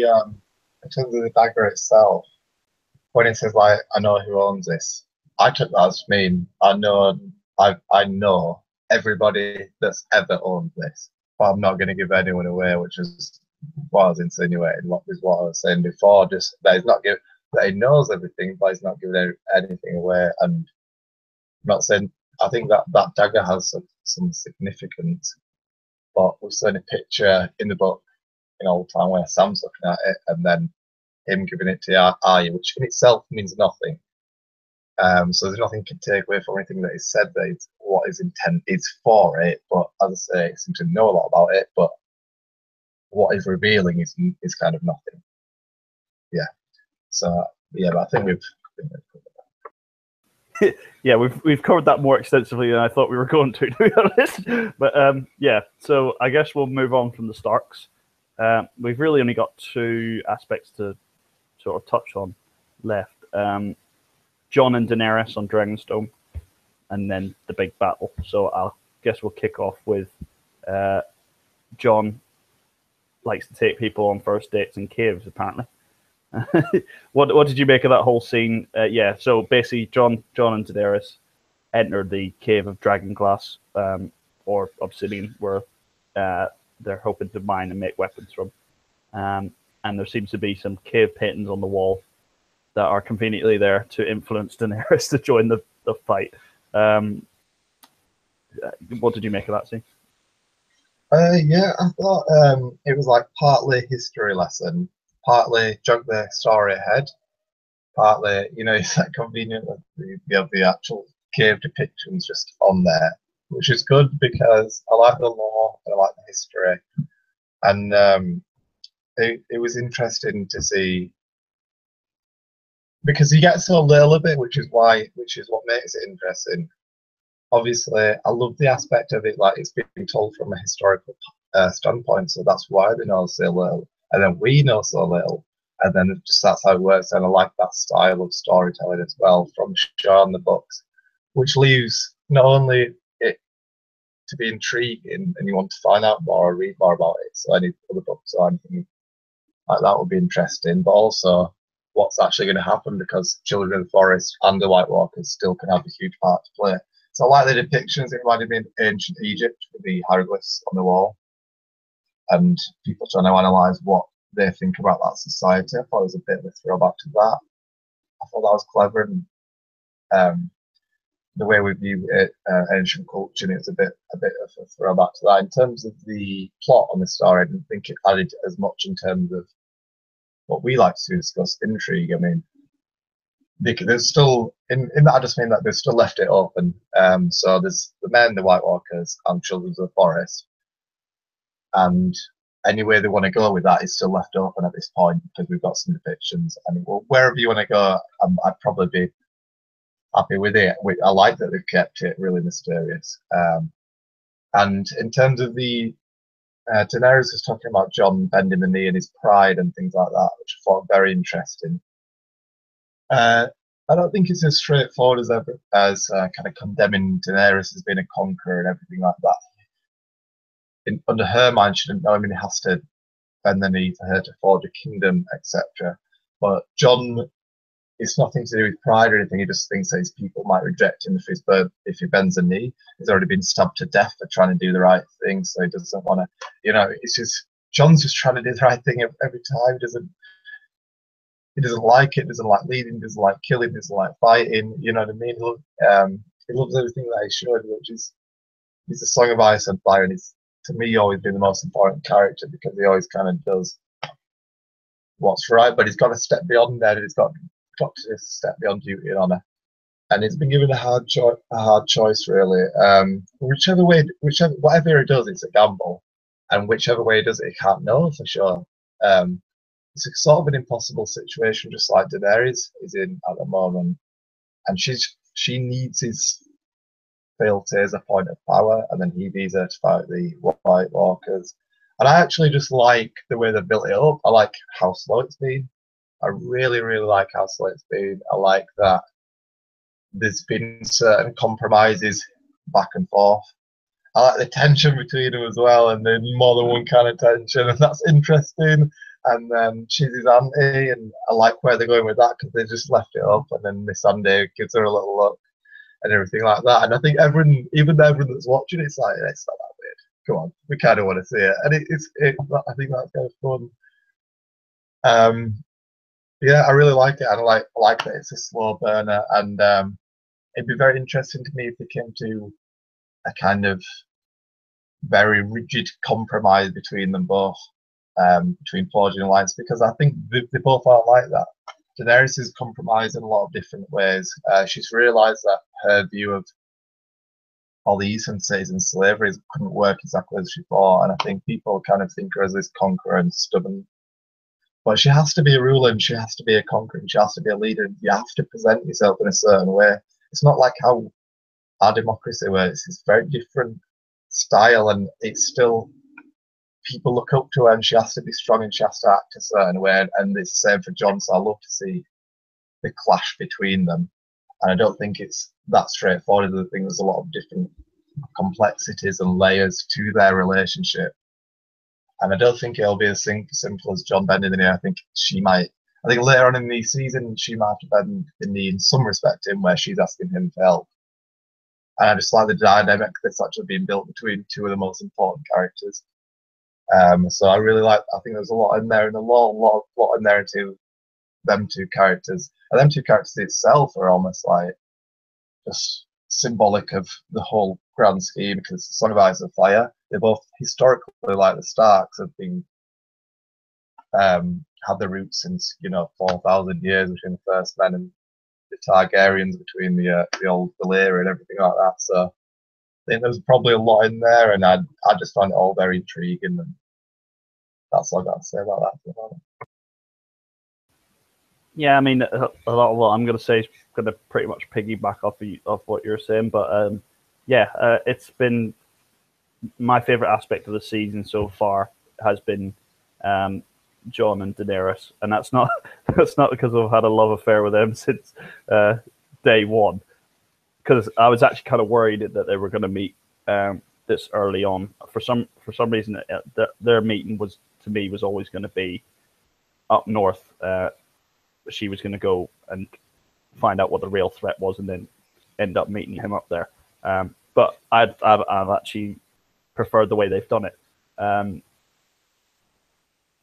In terms of the dagger itself, when it says like, "I know who owns this," I took that as mean I know everybody that's ever owned this, but I'm not going to give anyone away, which is what I was insinuating. What I was saying before, just that he's not giving, that he knows everything, but he's not giving anything away. And I'm not saying, I think that dagger has some significance, but we're seeing a picture in the book in old time where Sam's looking at it, and then him giving it to Arya, which in itself means nothing. So there's nothing to take away from anything that is said that it's what his intent is for it. But as I say, he seems to know a lot about it, but what is revealing is kind of nothing. Yeah. So but I think we've yeah, we've covered that more extensively than I thought we were going to be honest. But so I guess we'll move on from the Starks. We've really only got two aspects to sort of touch on left. Jon and Daenerys on Dragonstone, and then the big battle. So I guess we'll kick off with Jon likes to take people on first dates in caves, apparently. What did you make of that whole scene? So basically Jon and Daenerys enter the cave of Dragonglass, or Obsidian, where they're hoping to mine and make weapons from. And there seems to be some cave paintings on the wall that are conveniently there to influence Daenerys to join the fight. What did you make of that scene? I thought it was like partly history lesson, partly jump the story ahead, partly, it's that convenient that you have the actual cave depictions just on there, which is good because I like the lore and I like the history. And it was interesting to see, because you get so little of it, which is what makes it interesting. Obviously, I love the aspect of it, like it's being told from a historical standpoint, so that's why they know so little, and then we know so little, and then that's how it works. And I like that style of storytelling as well from Shaw and the books, which leaves not only it to be intriguing and you want to find out more or read more about it, so any other books or anything like that would be interesting, but also what's actually going to happen, because Children of the Forest and the White Walkers still can have a huge part to play. So I like the depictions. It reminded me of ancient Egypt with the hieroglyphs on the wall and people trying to analyse what they think about that society. I thought it was a bit of a throwback to that. I thought that was clever, and the way we view it, ancient culture, and it's a bit of a throwback to that. In terms of the plot on the story, I didn't think it added as much in terms of what we like to discuss, intrigue. I mean, there's still in that, I just mean that they've still left it open. So there's the men, the White Walkers, and Children of the Forest, and any way they want to go with that is still left open at this point, because we've got some depictions. I mean, well, wherever you want to go, I'd probably be happy with it. I like that they've kept it really mysterious. And in terms of the Daenerys was talking about Jon bending the knee and his pride and things like that, which I thought very interesting. I don't think it's as straightforward as kind of condemning Daenerys as being a conqueror and everything like that. Under her mind, she didn't know. I mean, he has to bend the knee for her to forge a kingdom, etc. But Jon, it's nothing to do with pride or anything. He just thinks that his people might reject him if he bends a knee. He's already been stabbed to death for trying to do the right thing, so he doesn't want to. It's just Jon's just trying to do the right thing every time. He doesn't like it. Doesn't like leading. Doesn't like killing. Doesn't like fighting. You know what I mean? He loves everything that he's showing, which is he's a Song of Ice and Fire, and he's to me always been the most important character because he always kind of does what's right, but he's got to step beyond that. He's got to step beyond duty and honor, and he's been given a hard choice really. Whatever he does, it's a gamble, and whichever way he does it, he can't know for sure. It's a sort of an impossible situation, just like Daenerys is in at the moment, and she needs his fealty as a point of power, and then he needs her to fight the White Walkers. And I actually just like the way they built it up. I like how slow it's been. I really, really like how slow it's been. I like that there's been certain compromises back and forth. I like the tension between them as well, and then more than one kind of tension, and that's interesting. And then she's his auntie, and I like where they're going with that because they just left it up, and then Miss Sunday gives her a little look and everything like that. And I think everyone that's watching it's like, it's not that weird. Come on, we kind of want to see it, and I think that's kind of fun. Yeah, I really like it. I like that it's a slow burner, and it'd be very interesting to me if they came to a kind of very rigid compromise between them both, between forging an alliance, because I think they both are like that. Daenerys is compromised in a lot of different ways. She's realised that her view of all the Eastern cities and slavery couldn't work exactly as she thought, and I think people kind of think her as this conqueror and stubborn. But she has to be a ruler, and she has to be a conqueror, and she has to be a leader, and you have to present yourself in a certain way. It's not like how our democracy works. It's a very different style, and it's still people look up to her, and she has to be strong, and she has to act a certain way. And it's the same for Jon. So I love to see the clash between them, and I don't think it's that straightforward. I think there's a lot of different complexities and layers to their relationship, and I don't think it'll be as simple as Jon bending the knee. I think later on in the season she might have to bend the knee in some respect in where she's asking him for help. And I just like the dynamic that's actually being built between two of the most important characters. So I really like. I think there's a lot in there, and a lot in there into them two characters. And them two characters itself are almost like just symbolic of the whole grand scheme. Because Song of Ice and Fire, they both historically, like the Starks, have been had their roots since 4,000 years between the First Men and the Targaryens, between the old Valyria and everything like that. So I think there's probably a lot in there, and I just find it all very intriguing, and that's all I got to say about that. Yeah, I mean, a lot of what I'm going to say is going to pretty much piggyback off what you're saying, but it's been my favorite aspect of the season so far has been Jon and Daenerys, and that's not because I've had a love affair with them since day one. Because I was actually kind of worried that they were going to meet this early on. For some reason, their meeting was always going to be up north. She was going to go and find out what the real threat was, and then end up meeting him up there. But I've actually preferred the way they've done it,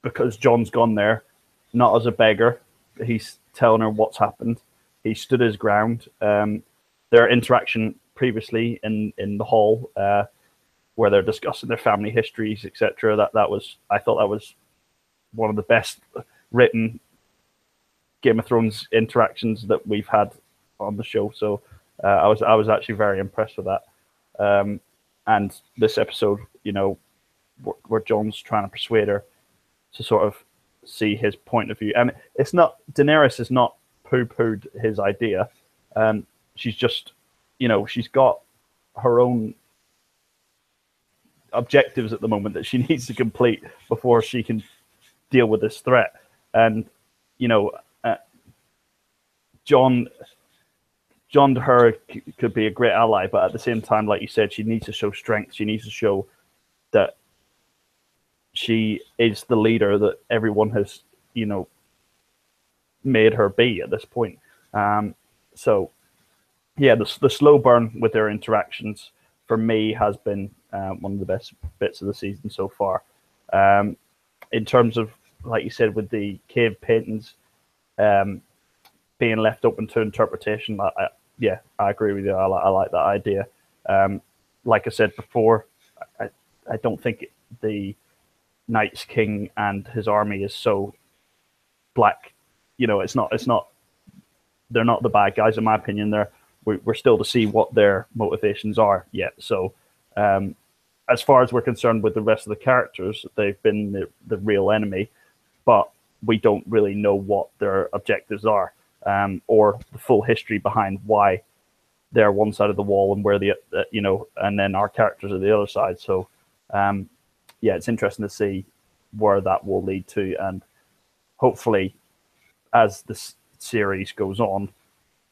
because Jon's gone there, not as a beggar. He's telling her what's happened. He stood his ground. Their interaction previously in the hall, where they're discussing their family histories, etc. I thought that was one of the best written Game of Thrones interactions that we've had on the show. So I was actually very impressed with that. And this episode, where Jon's trying to persuade her to sort of see his point of view, and Daenerys has not poo-pooed his idea. She's just, she's got her own objectives at the moment that she needs to complete before she can deal with this threat. And Jon to her could be a great ally, but at the same time, like you said, she needs to show strength. She needs to show that she is the leader that everyone has, made her be at this point. So, yeah, the slow burn with their interactions for me has been one of the best bits of the season so far. In terms of, like you said, with the cave paintings being left open to interpretation, I agree with you. I like that idea. Like I said before, I don't think the Night's King and his army is so black. It's not. They're not the bad guys, in my opinion. We're still to see what their motivations are yet. So, as far as we're concerned with the rest of the characters, they've been the real enemy, but we don't really know what their objectives are, or the full history behind why they're one side of the wall and where and then our characters are the other side. So, it's interesting to see where that will lead to, and hopefully, as this series goes on,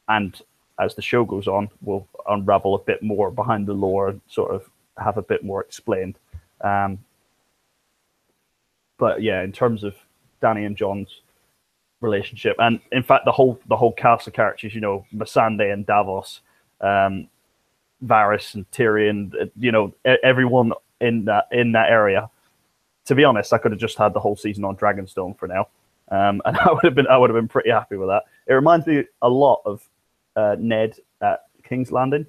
and as the show goes on, we'll unravel a bit more behind the lore and sort of have a bit more explained. But yeah, in terms of Dany and Jon's relationship, and in fact the whole cast of characters, Missandei and Davos, Varys and Tyrion, everyone in that area. To be honest, I could have just had the whole season on Dragonstone for now, and I would have been pretty happy with that. It reminds me a lot of Ned at King's Landing.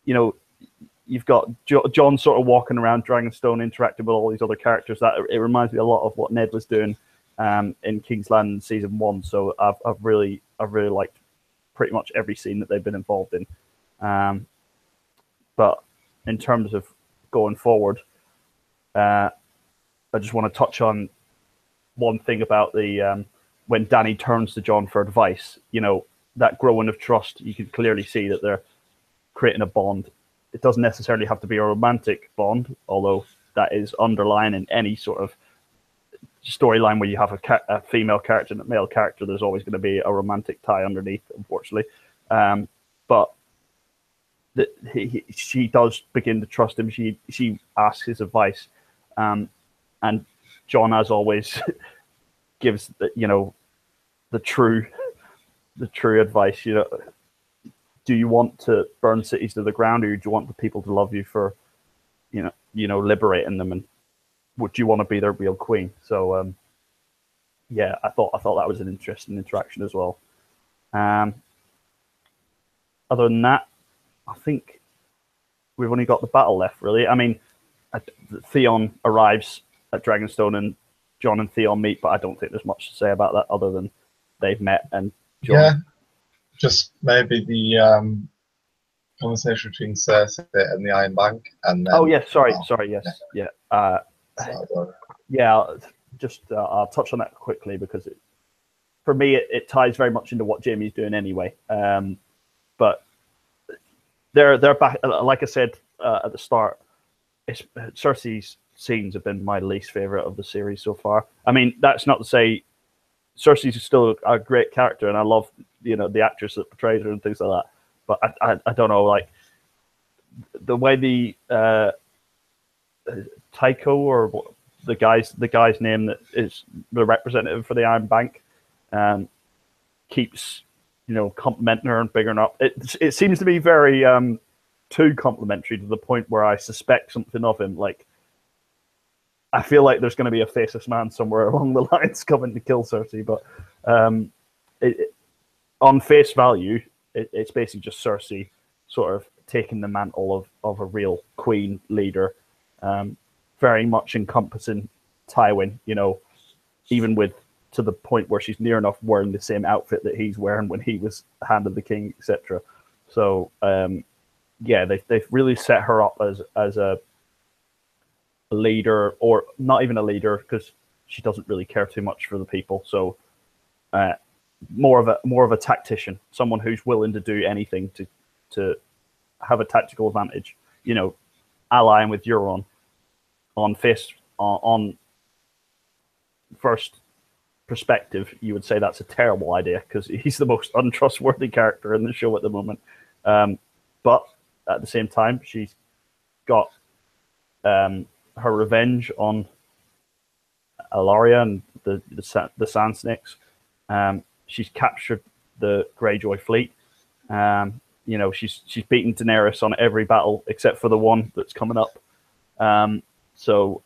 You've got Jon sort of walking around Dragonstone, interacting with all these other characters. That it reminds me a lot of what Ned was doing in King's Landing season 1. So I've really liked pretty much every scene that they've been involved in. But in terms of going forward, I just want to touch on one thing about the when Dany turns to Jon for advice. That growing of trust. You can clearly see that they're creating a bond. It doesn't necessarily have to be a romantic bond, although that is underlying in any sort of storyline where you have a female character and a male character. There's always going to be a romantic tie underneath, unfortunately. But she does begin to trust him. She asks his advice, and Jon, as always, gives the true advice. Do you want to burn cities to the ground, or do you want the people to love you for liberating them, and would you want to be their real queen? So I thought that was an interesting interaction as well. Other than that, I think we've only got the battle left, really. I mean, Theon arrives at Dragonstone and Jon and Theon meet, but I don't think there's much to say about that other than they've met and Jon. Yeah, just maybe the conversation between Cersei and the Iron Bank, and then. Oh yeah, sorry, yes, yeah. I'll touch on that quickly because for me it ties very much into what Jaime's doing anyway. But they're back. Like I said at the start, Cersei's scenes have been my least favorite of the series so far. I mean, that's not to say Cersei's still a great character, and I love the actress that portrays her and things like that. But I don't know, like the way the Tycho, or the guy's name that is the representative for the Iron Bank, keeps complimenting her and bigging her up. It seems to be very too complimentary, to the point where I suspect something of him. Like, I feel like there's going to be a faceless man somewhere along the lines coming to kill Cersei. But on face value, it's basically just Cersei sort of taking the mantle of a real queen leader, very much encompassing Tywin, even to the point where she's near enough wearing the same outfit that he's wearing when he was Hand of the King, etc. So they've really set her up as a leader, or not even a leader, because she doesn't really care too much for the people. So more of a tactician, someone who's willing to do anything to have a tactical advantage. Allying with Euron on first perspective, you would say that's a terrible idea because he's the most untrustworthy character in the show at the moment. But at the same time, she's got her revenge on Alaria and the Sand Snakes. She's captured the Greyjoy fleet. She's beaten Daenerys on every battle except for the one that's coming up. So,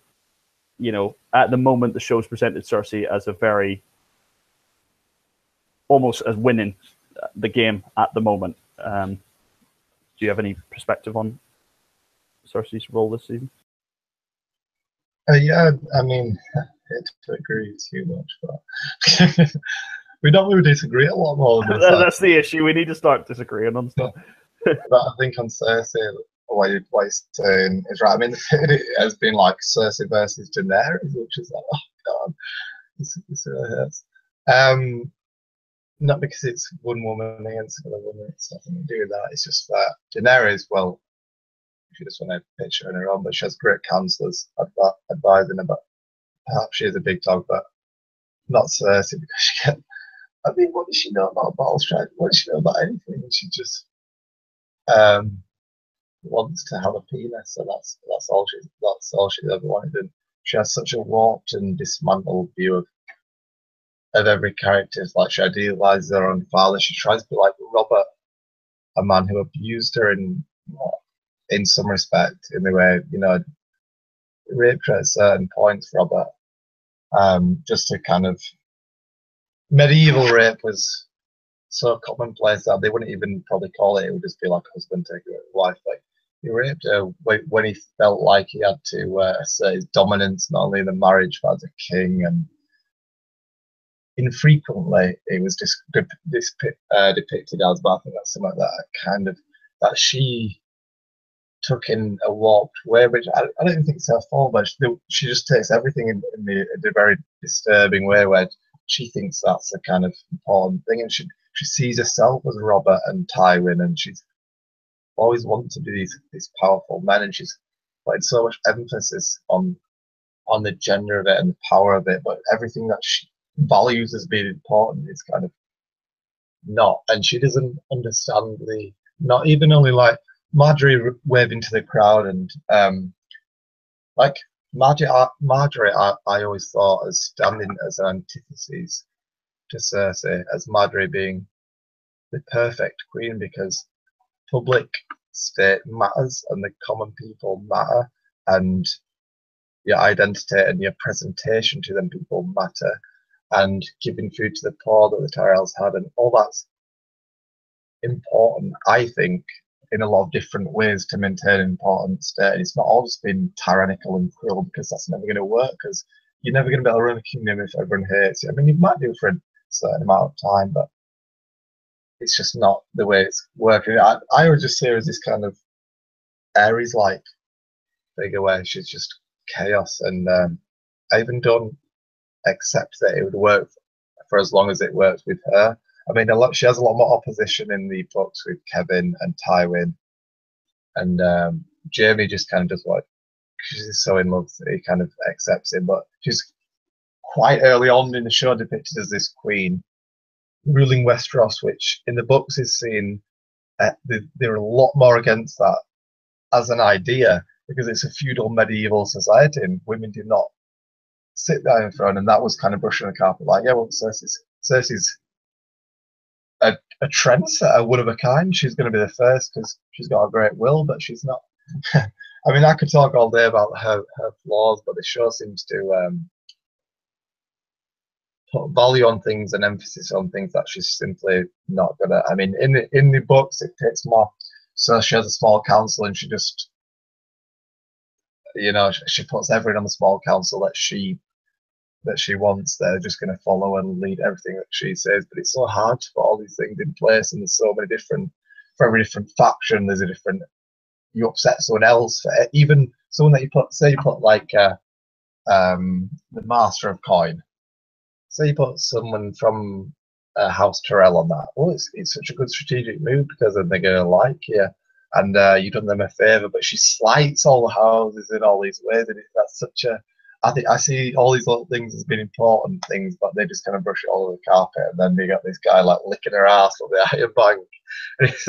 at the moment, the show's presented Cersei as almost as winning the game at the moment. Do you have any perspective on Cersei's role this season? Yeah, I mean, I hate to agree too much, but we don't really disagree a lot more than this. That's the issue. We need to start disagreeing on stuff. But I think on Cersei, what you're saying is right. I mean, it has been like Cersei versus Daenerys, which is like, oh god, this really hurts. Not because it's one woman against another woman. It's nothing to do with that. It's just that Daenerys, well, if you just want to picture in her own, but she has great counselors advising her. But perhaps she is a big dog, but not Cersei because she get. I mean, what does she know about battle strategy? What does she know about anything? She just wants to have a penis, so that's all she's ever wanted. And she has such a warped and dismantled view of every character. It's like she idealizes her own father. She tries to be like Robert, a man who abused her in some respect, in the way, raped her at certain points, Robert. Just to kind of medieval rape was so commonplace that they wouldn't even probably call it. It would just be like a husband taking a wife. Like he raped her when he felt like he had to assert his dominance, not only in the marriage but as a king. And infrequently, it was just depicted as. But I think that's something that she took in a warped way, which I don't even think it's her fault, but she just takes everything in a very disturbing way where she thinks that's a kind of important thing, and she sees herself as Robert and Tywin, and she's always wanted to be these powerful men, and she's putting so much emphasis on the gender of it and the power of it, but everything that she values as being important is kind of not, and she doesn't understand not even only like Marjorie waving to the crowd, and like Marjorie, I always thought as standing as an antithesis to Cersei, as Marjorie being the perfect queen, because public state matters and the common people matter, and your identity and your presentation to them people matter, and giving food to the poor that the Tyrells had, and all that's important, I think, in a lot of different ways to maintain an important state. It's not all just been tyrannical and cruel, because that's never going to work, because you're never going to be able to run a kingdom if everyone hates you. I mean, you might do it for a certain amount of time, but it's just not the way it's working. I would just see her as this kind of Aries-like figure where she's just chaos, and I even don't accept that it would work for as long as it works with her. I mean, she has a lot more opposition in the books with Kevin and Tywin, and Jamie just kind of does what she's so in love that he kind of accepts him. But she's quite early on in the show depicted as this queen ruling Westeros, which in the books is seen they're a lot more against that as an idea, because it's a feudal medieval society and women do not sit there in throne, and that was kind of brushing the carpet like, yeah, well, Cersei's a trendsetter, one of a kind. She's going to be the first because she's got a great will, but she's not. I mean, I could talk all day about her flaws, but the show seems to put value on things and emphasis on things that she's simply not good at. I mean, in the books, it takes more. So she has a small council, and she just, she puts everyone on the small council that she wants. They're just going to follow and lead everything that she says. But it's so hard to put all these things in place, and there's so many different, for every different faction, there's a different. You upset someone else, even someone that you put like the Master of Coin. Say you put someone from House Tyrell on that. Well, it's such a good strategic move because then they're going to like you. and you've done them a favor. But she slights all the houses in all these ways, and that's such a. I think I see all these little things as being important things, but they just kind of brush it all over the carpet, and then they got this guy like licking her ass from the Iron Bank, and it's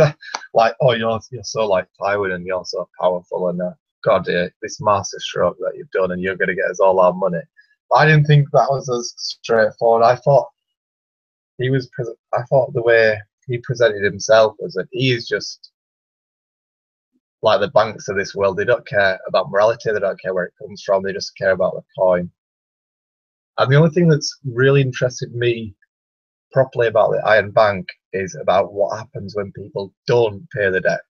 like, oh, you're so like Tywin, and you're so powerful, and God, this master stroke that you've done, and you're going to get us all our money. But I didn't think that was as straightforward. I thought I thought the way he presented himself was that he is just like the banks of this world. They don't care about morality. They don't care where it comes from. They just care about the coin. And the only thing that's really interested me properly about the Iron Bank is about what happens when people don't pay the debt,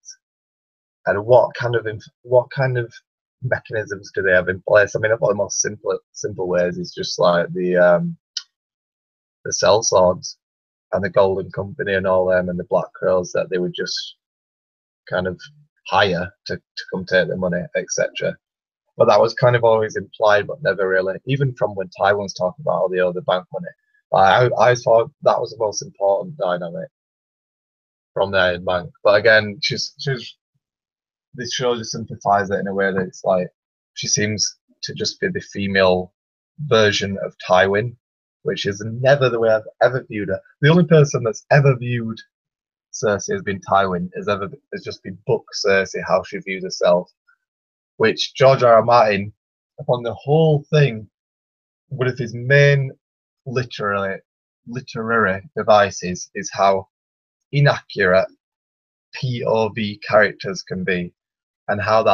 and what kind of mechanisms do they have in place. I mean, I thought the most simple ways is just like the sellswords and the Golden Company and all them and the Black Crows that they would just kind of hire to come take the money, etc. But that was kind of always implied, but never really. Even from when Tywin was talking about all the other bank money, I thought that was the most important dynamic from the Iron Bank. But again, this show just simplifies it in a way that it's like she seems to just be the female version of Tywin, which is never the way I've ever viewed her. The only person that's ever viewed Cersei has been Tywin, has just been book Cersei, how she views herself, which George R.R. Martin, upon the whole thing, one of his main literary devices is how inaccurate POV characters can be, and how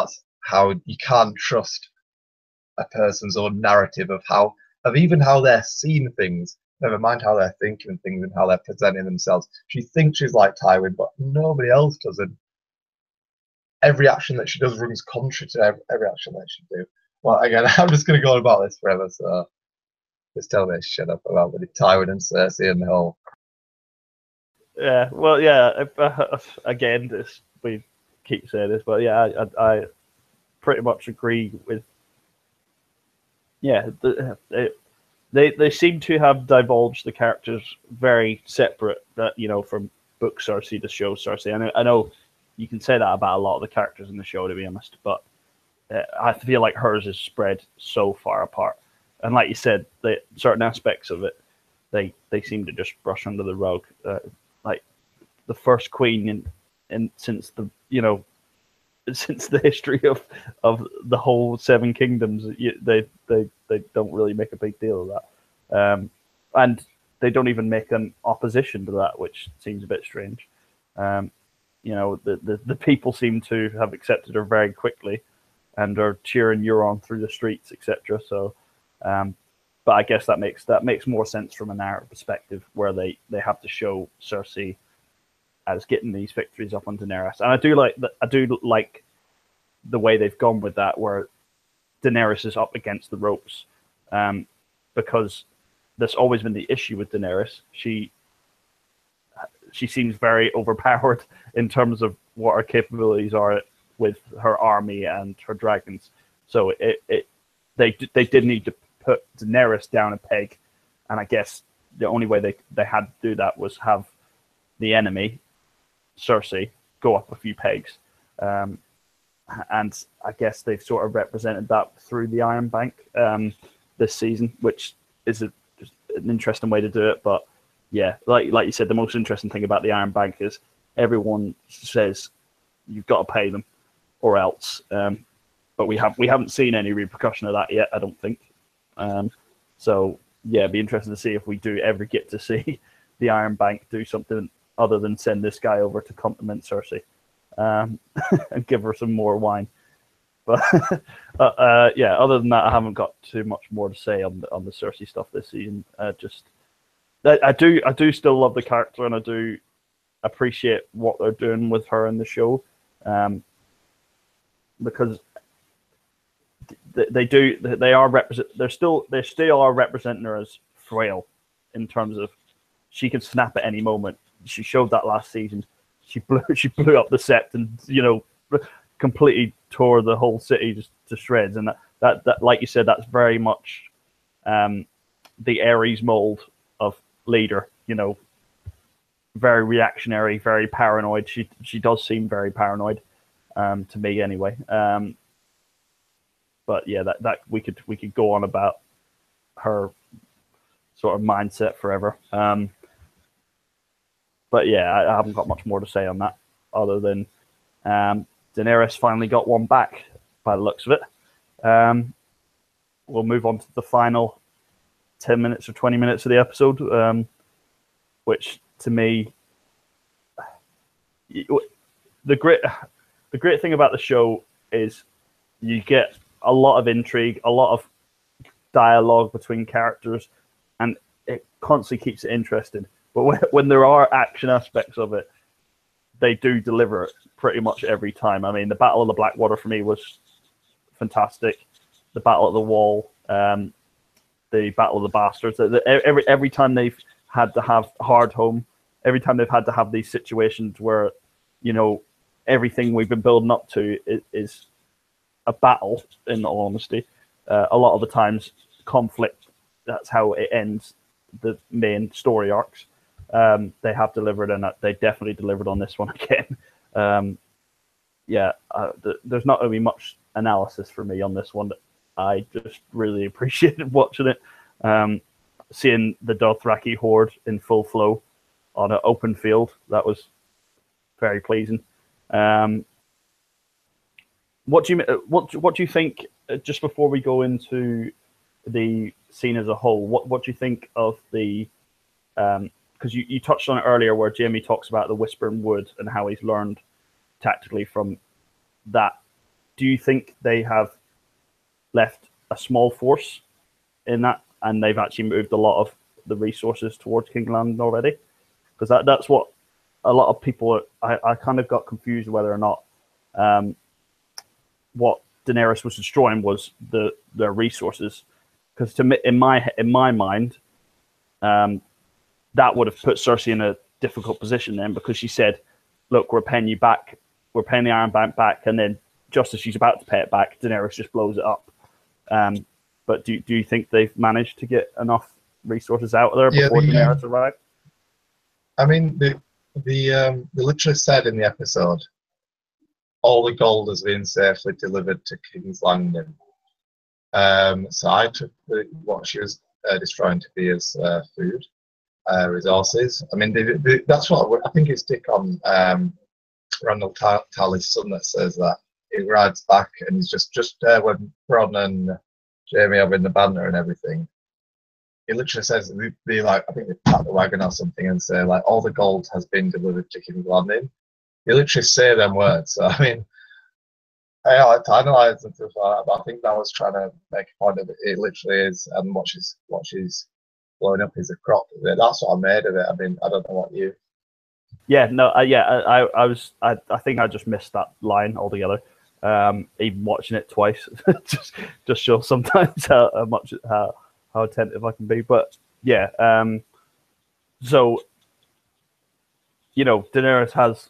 you can't trust a person's own narrative of even how they're seeing things, never mind how they're thinking things and how they're presenting themselves. She thinks she's like Tywin, but nobody else does. And every action that she does runs contrary to every action that she do. Well, again, I'm just going to go on about this forever, so just tell me to shut up about the Tywin and Cersei and the whole. Yeah, well, yeah. Again, we keep saying this, but yeah, I pretty much agree with. Yeah, they seem to have divulged the characters very separate. That from book Cersei to show Cersei. I know you can say that about a lot of the characters in the show, to be honest, but I feel like hers is spread so far apart. And like you said, certain aspects of it, they seem to just brush under the rug. Like the first queen since the since the history of the whole Seven Kingdoms, they don't really make a big deal of that, and they don't even make an opposition to that, which seems a bit strange. The people seem to have accepted her very quickly, and are cheering Euron through the streets, etc. So, but I guess that makes more sense from a narrative perspective, where they have to show Cersei as getting these victories up on Daenerys, and I do like the way they've gone with that, where Daenerys is up against the ropes, because there's always been the issue with Daenerys. She seems very overpowered in terms of what her capabilities are with her army and her dragons. So they did need to put Daenerys down a peg, and I guess the only way they had to do that was have the enemy, Cersei, go up a few pegs. And I guess they've sort of represented that through the Iron Bank this season, which is just an interesting way to do it. But yeah, like you said, the most interesting thing about the Iron Bank is everyone says you've got to pay them or else. But we haven't seen any repercussion of that yet, I don't think. So yeah, it'd be interesting to see if we do ever get to see the Iron Bank do something other than send this guy over to compliment Cersei, and give her some more wine. But yeah, other than that, I haven't got too much more to say on the Cersei stuff this season. I do still love the character, and I do appreciate what they're doing with her in the show, because they still are representing her as frail, in terms of she can snap at any moment. She showed that last season. She blew up the set and completely tore the whole city just to shreds. And that like you said, that's very much the Ares mold of leader. Very reactionary, very paranoid. She does seem very paranoid, to me anyway. But yeah, that we could go on about her sort of mindset forever. But yeah, I haven't got much more to say on that, other than Daenerys finally got one back by the looks of it. We'll move on to the final 10 minutes or 20 minutes of the episode, which to me, the great thing about the show is you get a lot of intrigue, a lot of dialogue between characters, and it constantly keeps it interesting. But when there are action aspects of it, they do deliver it pretty much every time. I mean, the Battle of the Blackwater for me was fantastic. The Battle of the Wall, the Battle of the Bastards. Every time they've had to have Hardhome, every time they've had to have these situations where, you know, everything we've been building up to is a battle, in all honesty. A lot of the times, conflict, that's how it ends the main story arcs. They have delivered, and they definitely delivered on this one again. There's not going to be much analysis for me on this one. I just really appreciated watching it. Seeing the Dothraki horde in full flow on an open field, that was very pleasing. What do you think? Just before we go into the scene as a whole, what do you think of the? Because you touched on it earlier, where Jamie talks about the Whispering Wood and how he's learned tactically from that. Do you think they have left a small force in that, and they've actually moved a lot of the resources towards King's Landing already? Because that's what a lot of people I kind of got confused whether or not what Daenerys was destroying was their resources. Because to me, in my mind, that would have put Cersei in a difficult position then, because she said, "Look, we're paying you back. We're paying the Iron Bank back," and then just as she's about to pay it back, Daenerys just blows it up. But do you think they've managed to get enough resources out of there before Daenerys arrived? I mean, they literally said in the episode, all the gold has been safely delivered to King's Landing. So I took what she was destroying to be as food resources. I mean, that's what I think it's Dick on Randall Tally's son that says that. He rides back and he's just when Bronn and Jamie are in the banner and everything. He literally says, they like, I think they pat the wagon or something and say, like, all the gold has been delivered to King's Landing. They literally say them words. So, I mean, I like to analyze and stuff like that, but I think that was trying to make a point of it. It literally is, and what she's blowing up is a crop of it. That's what I made of it. I mean, I don't know what you. Yeah, no, I think I just missed that line altogether. Even watching it twice, just shows sometimes how attentive I can be. But yeah, so you know, Daenerys has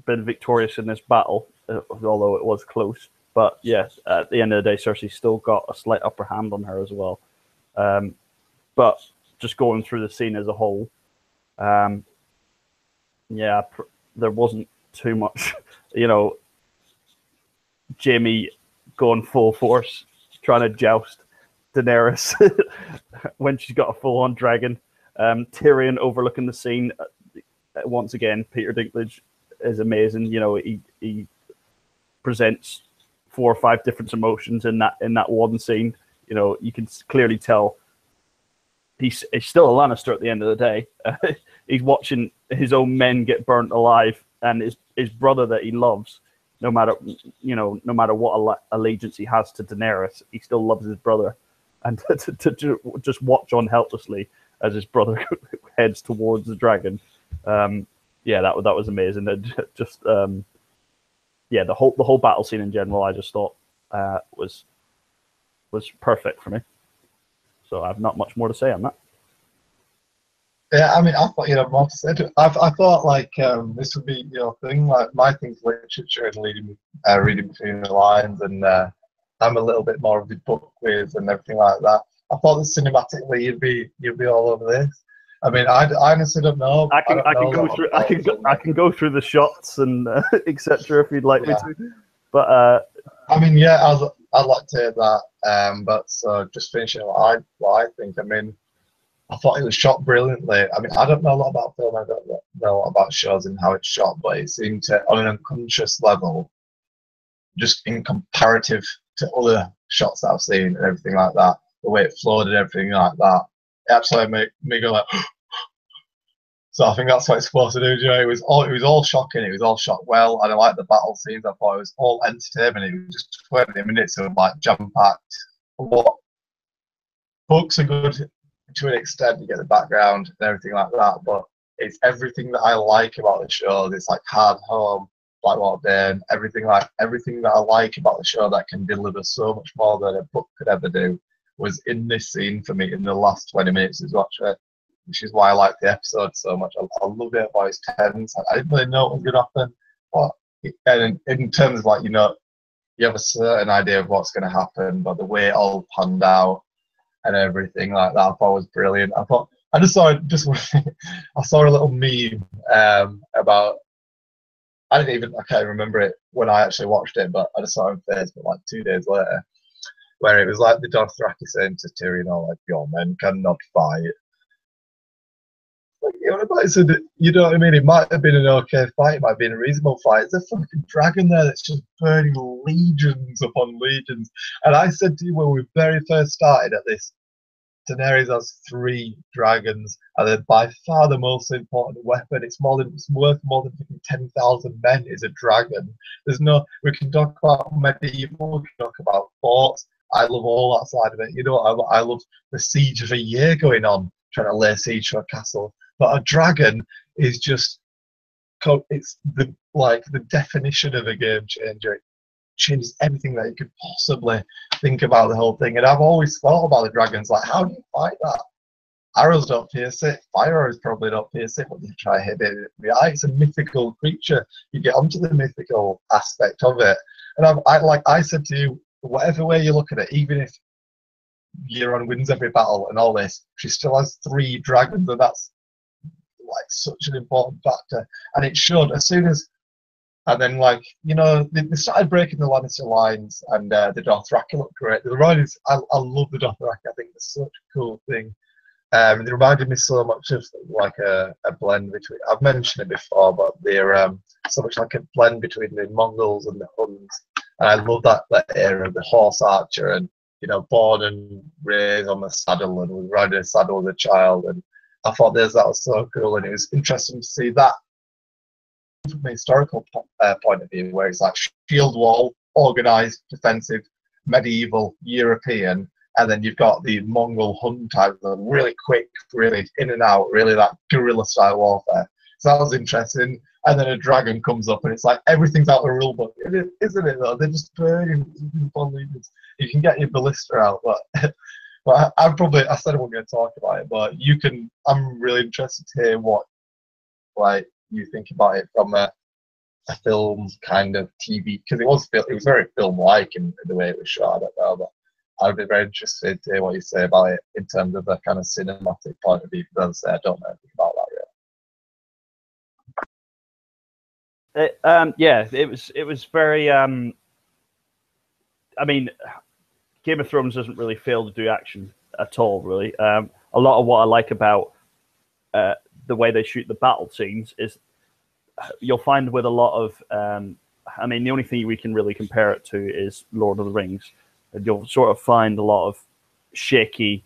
been victorious in this battle, although it was close. But yes, at the end of the day, Cersei's still got a slight upper hand on her as well. But just going through the scene as a whole, there wasn't too much, you know, Jamie going full force, trying to joust Daenerys when she's got a full-on dragon. Tyrion overlooking the scene. Once again, Peter Dinklage is amazing. You know, he presents 4 or 5 different emotions in that one scene. You know, you can clearly tell he's still a Lannister at the end of the day. He's watching his own men get burnt alive, and his brother that he loves, no matter what allegiance he has to Daenerys, he still loves his brother, and to just watch on helplessly as his brother heads towards the dragon. That was amazing. And just the whole battle scene in general, I just thought was perfect for me. So I have not much more to say on that. Yeah, I mean, I thought more to say to it. I thought like this would be your thing. Like my thing's literature and reading between the lines, and I'm a little bit more of the book quiz and everything like that. I thought that cinematically you'd be all over this. I mean, I honestly don't know. I can go through the shots and etc. if you'd like me to. But I mean, yeah, I'd like to hear that. But so just finishing what I think. I mean, I thought it was shot brilliantly. I mean, I don't know a lot about film. I don't know a lot about shows and how it's shot, but it seemed to, on an unconscious level, just in comparative to other shots that I've seen and everything like that, the way it flowed and everything like that, it absolutely made me go like. So I think that's what it's supposed to do. You know, it was all shocking. It was all shot well, and I liked the battle scenes. I thought it was all entertainment. It was just 20 minutes of like jam packed. What books are good to an extent. You get the background and everything like that, but it's everything that I like about the show. It's like Hard Home, Blackwater Bay, everything that I like about the show that can deliver so much more than a book could ever do was in this scene for me in the last 20 minutes of watching it, which is why I like the episode so much. I love it how it's tense. I didn't really know what was going to happen, but and in terms of like, you know, you have a certain idea of what's going to happen, but the way it all panned out and everything like that, I thought was brilliant. I saw a little meme about. I can't remember it when I actually watched it, but I just saw it on Facebook like 2 days later, where it was like the Dothraki saying to Tyrion, "Oh, like your men cannot fight." Like, you know what I mean? It might have been an okay fight, it might have been a reasonable fight. There's a fucking dragon there that's just burning legions upon legions. And I said to you when we very first started at this, Daenerys has 3 dragons, and they're by far the most important weapon. It's worth more than 10,000 men is a dragon. We can talk about medieval, we can talk about forts. I love all that side of it. You know, I love the siege of a year going on, trying to lay siege to a castle. But a dragon is just, it's the definition of a game changer. Changes everything that you could possibly think about the whole thing. And I've always thought about the dragons, like, how do you fight that? Arrows don't pierce it, fire arrows probably don't pierce it, but you try hit it in the eye. It's a mythical creature. You get onto the mythical aspect of it. And I said to you, whatever way you look at it, even if Euron wins every battle and all this, she still has 3 dragons, and that's like such an important factor. And it showed as soon as. And then, like, you know, they started breaking the Lannister lines, and the Dothraki looked great. The Riders, I love the Dothraki. I think it's such a cool thing. They reminded me so much of like a blend between. I've mentioned it before, but they're so much like a blend between the Mongols and the Huns. And I love that era of the horse archer, and you know, born and raised on the saddle, and was riding a saddle as a child. And I thought that was so cool, and it was interesting to see that. From a historical point of view, where it's like shield wall, organized, defensive, medieval, European, and then you've got the Mongol Hun type, really quick, really in and out, really that guerrilla style warfare. So that was interesting. And then a dragon comes up, and it's like everything's out of the rule book, isn't it? Though they're just burning upon legions. You can get your ballista out, but. But I said I wasn't going to talk about it, but you can. I'm really interested to hear what, like, you think about it from a film kind of TV, because it was very film-like in the way it was shot. I don't know, but I'd be very interested to hear what you say about it in terms of the kind of cinematic point of view. Because as I say, I don't know anything about that yet. It was very. I mean, Game of Thrones doesn't really fail to do action at all. Really, a lot of what I like about the way they shoot the battle scenes is you'll find with a lot of. I mean, the only thing we can really compare it to is Lord of the Rings. And you'll sort of find a lot of shaky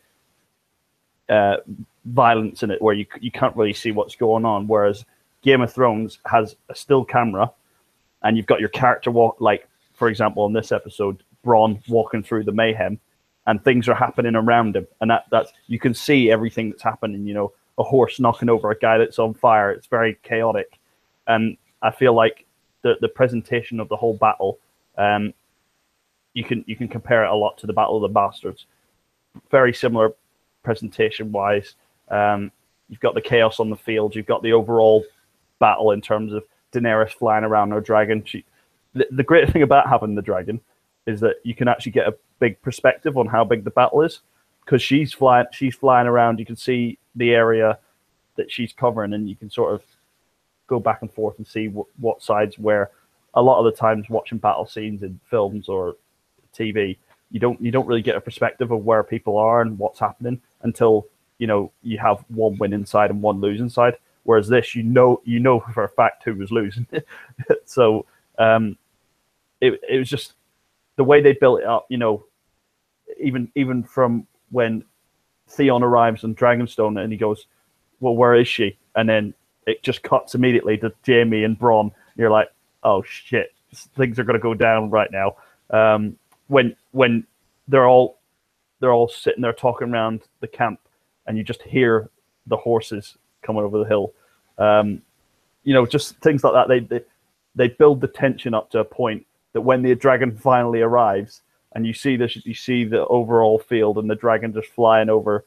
violence in it, where you can't really see what's going on. Whereas Game of Thrones has a still camera, and you've got your character like, for example, in this episode, Bronn walking through the mayhem, and things are happening around him, and that's you can see everything that's happening. You know, a horse knocking over a guy that's on fire. It's very chaotic, and I feel like the presentation of the whole battle, you can compare it a lot to the Battle of the Bastards. Very similar presentation wise. You've got the chaos on the field. You've got the overall battle in terms of Daenerys flying around her dragon. The great thing about having the dragon is that you can actually get a big perspective on how big the battle is, because she's flying around. You can see the area that she's covering, and you can sort of go back and forth and see what sides where. a lot of the times watching battle scenes in films or TV, you don't really get a perspective of where people are and what's happening until you have one winning side and one losing side. Whereas this, you know for a fact who was losing. So it was just the way they built it up. Even from when Theon arrives on Dragonstone and he goes, "Well, where is she?" And then it just cuts immediately to Jaime and Bronn. You're like, "Oh shit, things are going to go down right now." When they're all sitting there talking around the camp, and you just hear the horses coming over the hill. Just things like that. They build the tension up to a point that when the dragon finally arrives, and you see the overall field and the dragon just flying over,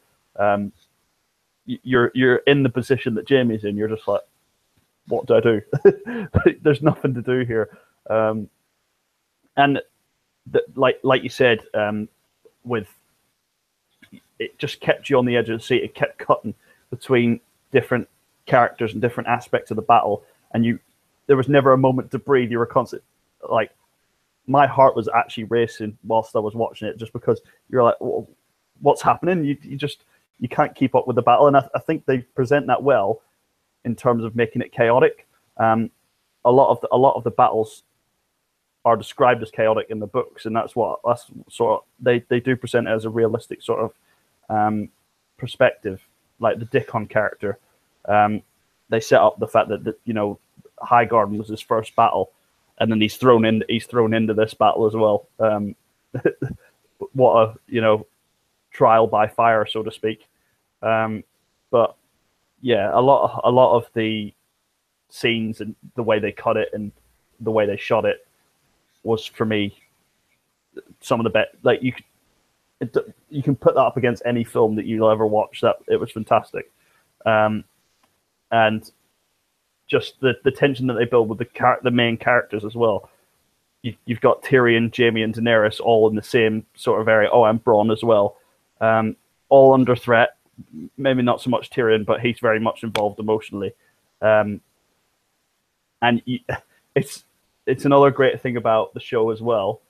you're in the position that Jaime's in. You're just like, what do I do? There's nothing to do here. And like you said, with it just kept you on the edge of the seat. It kept cutting between different characters and different aspects of the battle, and there was never a moment to breathe. You were constant, like, my heart was actually racing whilst I was watching it, just because you're like, well, what's happening? You can't keep up with the battle, and I think they present that well in terms of making it chaotic. A lot of the battles are described as chaotic in the books, and that's sort of they do present it as a realistic sort of perspective. Like the Dickon character, they set up the fact that Highgarden was his first battle, and then he's thrown into this battle as well. What a trial by fire, so to speak. But yeah, a lot of the scenes and the way they cut it and the way they shot it was, for me, some of the best. Like you can put that up against any film that you'll ever watch. That it was fantastic, and just the tension that they build with the main characters as well. You've got Tyrion, Jaime, and Daenerys all in the same sort of area. Oh, and Bronn as well, all under threat. Maybe not so much Tyrion, but he's very much involved emotionally, and it's another great thing about the show as well.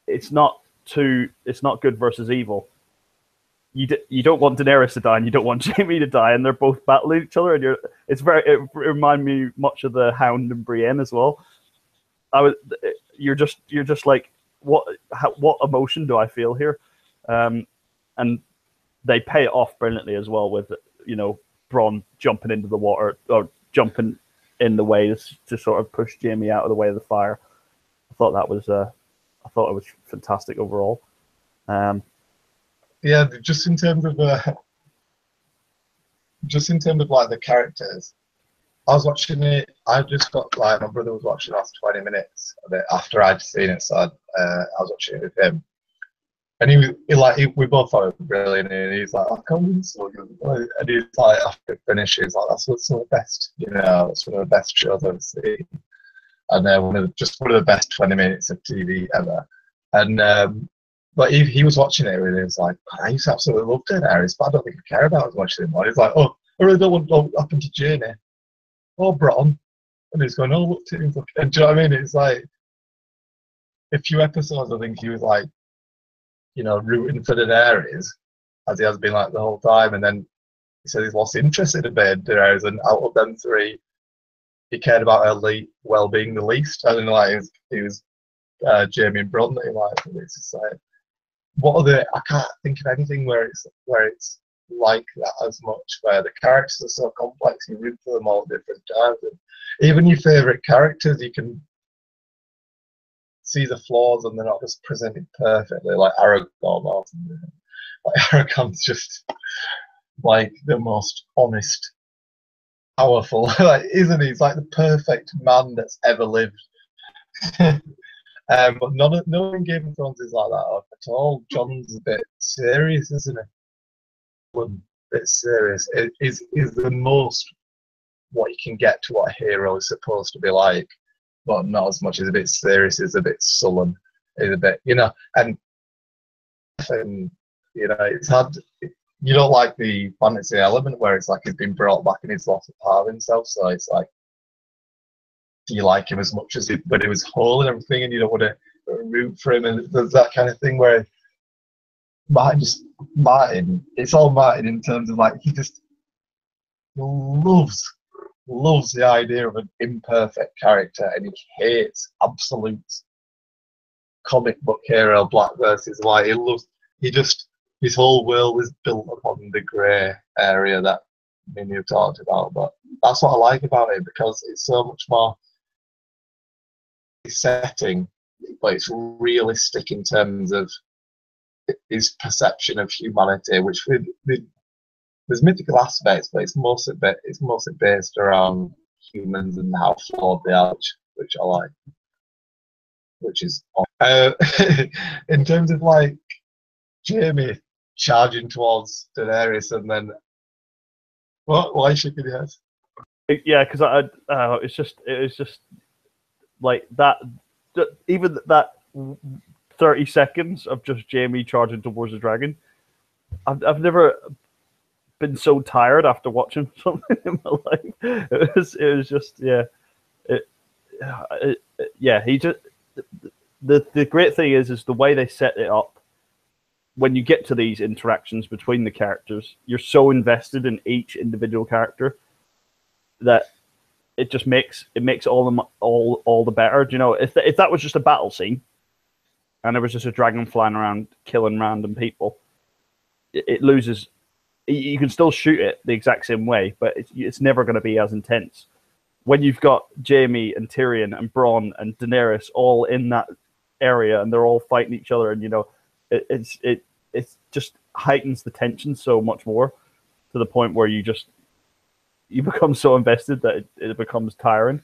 It's not good versus evil. You don't want Daenerys to die and you don't want Jaime to die, and they're both battling each other. And it reminded me much of the Hound and Brienne as well. You're just like, what emotion do I feel here? And they pay it off brilliantly as well with Bronn jumping into the water or jumping in the way to sort of push Jaime out of the way of the fire. I thought it was fantastic overall. Yeah, just in terms of like the characters, I was watching it. I just got my brother was watching the last 20 minutes of it after I'd seen it, so I was watching it with him, and we both thought it was brilliant, and he's like, "I can't believe it's so good," and he's like, after it finished, he's like, "That's what's one of the best, that's one of the best shows I've seen," and one of the best 20 minutes of TV ever, and. But he was watching it and he was like, I used to absolutely love Daenerys, but I don't think I care about as much anymore. He's like, oh, I really don't want what happened to Jaime or Bronn. And he's going, oh, look, and do you know what I mean? It's like a few episodes, I think he was like, rooting for Daenerys, as he has been like the whole time. And then he said he's lost interest in Daenerys, and out of them three, he cared about her well-being the least. I don't know, like he was Jaime and Bronn that he liked. It's just like, I can't think of anything where it's like that as much, where the characters are so complex, you root for them all at different times. And even your favourite characters, you can see the flaws and they're not just presented perfectly, like Aragorn or something. Like Aragorn's just like the most honest, powerful, like, isn't he? He's like the perfect man that's ever lived. But no one in Game of Thrones is like that at all. John's a bit serious, isn't he? A bit serious. It is the most what you can get to what a hero is supposed to be like, but not as much as a bit serious. Is a bit sullen. Is a bit, and it's hard. You don't like the fantasy element where it's like he's been brought back and he's lost a part of himself. So it's like do you like him as much as when he was whole and everything, and you don't want to root for him, and there's that kind of thing where Martin, it's all Martin in terms of like he just loves the idea of an imperfect character, and he hates absolute comic book hero black versus white. His whole world is built upon the grey area that many have talked about. But that's what I like about it, because it's so much more setting, but it's realistic in terms of his perception of humanity, which there's mythical aspects, but it's mostly based around humans and how flawed they are, which I like. Which is in terms of like Jamie charging towards Daenerys, and then why is she shaking your head? Yeah, because it was just like that. Even that 30 seconds of just Jamie charging towards the dragon. I've never been so tired after watching something in my life. It was just he just the great thing is the way they set it up. When you get to these interactions between the characters, you're so invested in each individual character that it just makes all the better. You know, if that was just a battle scene and there was just a dragon flying around killing random people, it loses. You can still shoot it the exact same way, but it's never going to be as intense. When you've got Jaime and Tyrion and Bronn and Daenerys all in that area and they're all fighting each other, and you know, it just heightens the tension so much more, to the point where you become so invested that it becomes tiring.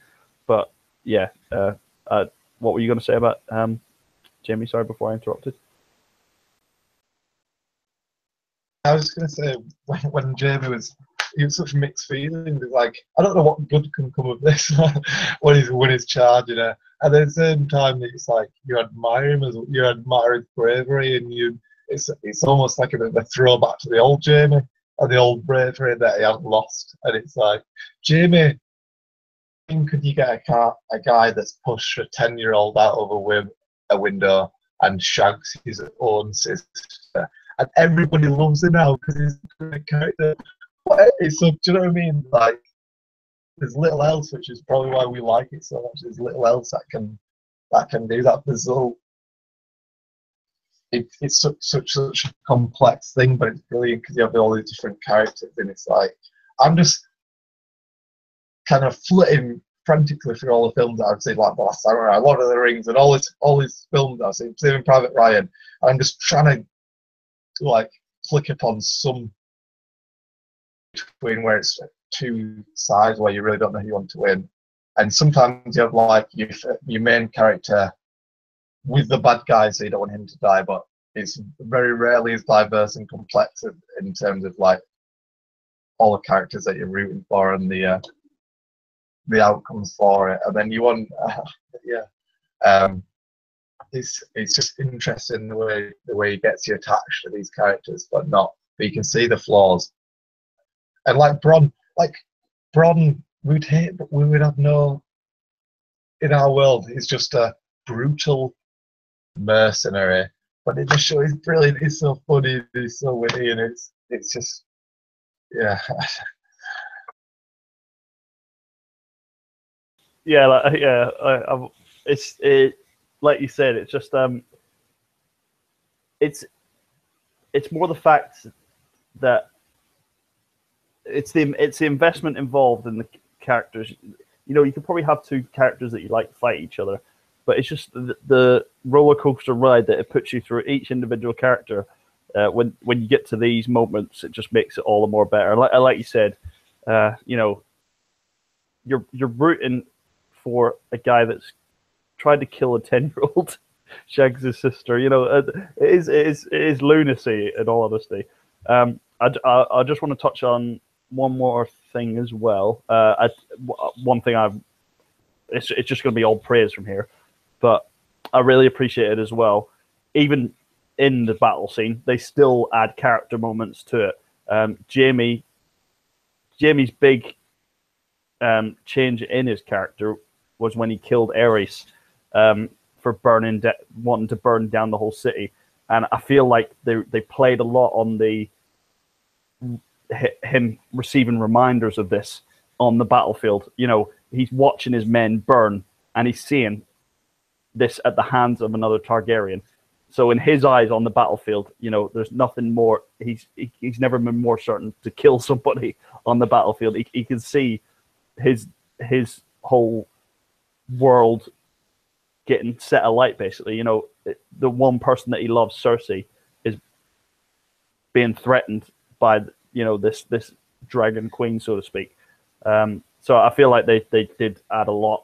But yeah, what were you going to say about Jaime? Sorry, before I interrupted. I was going to say when Jamie was such mixed feelings. It's like, I don't know what good can come of this when he's charging her. At the same time, it's like you admire him, you admire his bravery, and it's almost like a bit of a throwback to the old Jamie and the old bravery that he hadn't lost. And it's like, Jamie, could you get a guy that's pushed a 10-year-old out of a window and shags his own sister, and everybody loves him now because he's a great character? It's so, do you know what I mean? Like, there's little else, which is probably why we like it so much. There's little else that can do that. There's it's such a complex thing, but it's brilliant because you have all these different characters, and it's like, I'm just kind of flitting frantically through all the films that I've seen, like The Last Samurai, Lord of the Rings, and all these films that I've seen, Saving Private Ryan. And I'm just trying to like click upon some between where it's two sides where you really don't know who you want to win. And sometimes you have like your main character with the bad guy, so you don't want him to die, but it's very rarely as diverse and complex in terms of like all the characters that you're rooting for and the outcomes for it. And then you want it's just interesting the way he gets you attached to these characters, but you can see the flaws. And like Bronn, we'd hate, but we would have no, in our world, he's just a brutal mercenary. But in the show, he's brilliant. He's so funny. He's so witty, and it's just, yeah. Yeah, it's like you said. It's just it's more the fact that it's the investment involved in the characters. You know, you could probably have two characters that you like fight each other, but it's just the roller coaster ride that it puts you through each individual character. When you get to these moments, it just makes it all the more better. Like you said, you know, you're rooting for a guy that's tried to kill a 10-year-old, shags his sister. You know, it is lunacy, in all honesty. I just want to touch on one more thing as well. One thing it's just going to be all praise from here, but I really appreciate it as well. Even in the battle scene, they still add character moments to it. Jamie's big change in his character was when he killed Aerys for wanting to burn down the whole city. And I feel like they played a lot on him receiving reminders of this on the battlefield. You know, he's watching his men burn, and he's seeing this at the hands of another Targaryen. So in his eyes on the battlefield, you know, there's nothing more. He's never been more certain to kill somebody on the battlefield. He can see his whole world getting set alight, basically. You know, the one person that he loves, Cersei, is being threatened by, you know, this dragon queen, so to speak. So I feel like they did add a lot.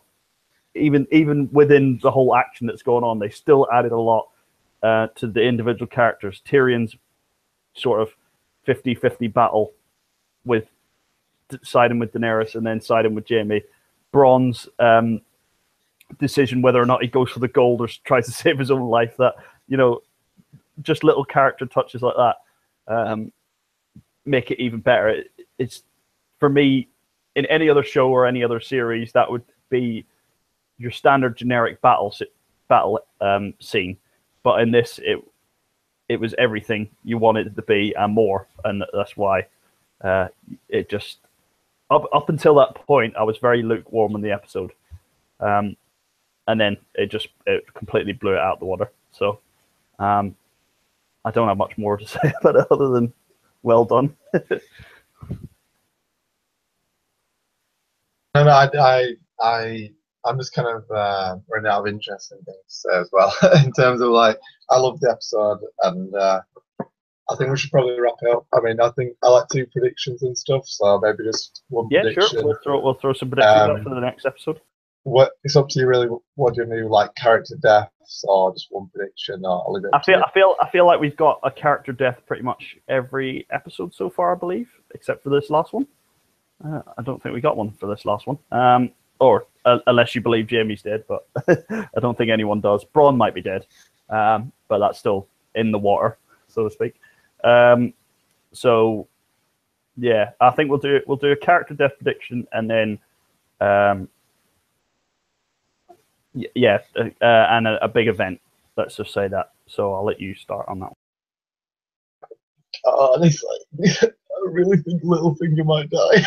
Even within the whole action that's going on, they still added a lot to the individual characters. Tyrion's sort of 50-50 battle with siding with Daenerys and then siding with Jaime. Bronn's decision whether or not he goes for the gold or tries to save his own life. That, you know, just little character touches like that make it even better. It's, for me, in any other show or any other series, that would be your standard generic battle scene. But in this, it was everything you wanted it to be and more, and that's why it just up until that point I was very lukewarm in the episode, and then it completely blew it out the water. So I don't have much more to say about it other than well done. I'm just kind of running out of interest in things as well. In terms of, like, I love the episode, and I think we should probably wrap it up. I mean, I think I like to do predictions and stuff, so maybe just one prediction. Sure. We'll throw some predictions up for the next episode. It's up to you, really. What do you do, like character deaths or just one prediction? Or I'll leave it I feel like we've got a character death pretty much every episode so far, I believe, except for this last one. I don't think we got one for this last one. Or unless you believe Jaime's dead, but I don't think anyone does. Bronn might be dead, but that's still in the water, so to speak. So yeah, I think we'll do a character death prediction, and then and a big event. Let's just say that. So I'll let you start on that one. Honestly, I really think Littlefinger might die.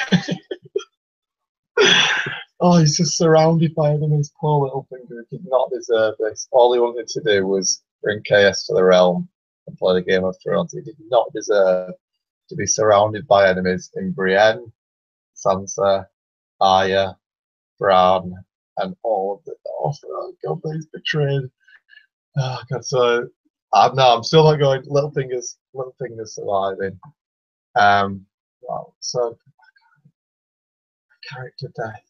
Oh, he's just surrounded by enemies. Poor Littlefinger. He did not deserve this. All he wanted to do was bring chaos to the realm and play the Game of Thrones. He did not deserve to be surrounded by enemies in Brienne, Sansa, Arya, Bran, and all of the. Oh God, he's betrayed. Oh God, so I'm still not going. Littlefinger's surviving. Wow. So character death.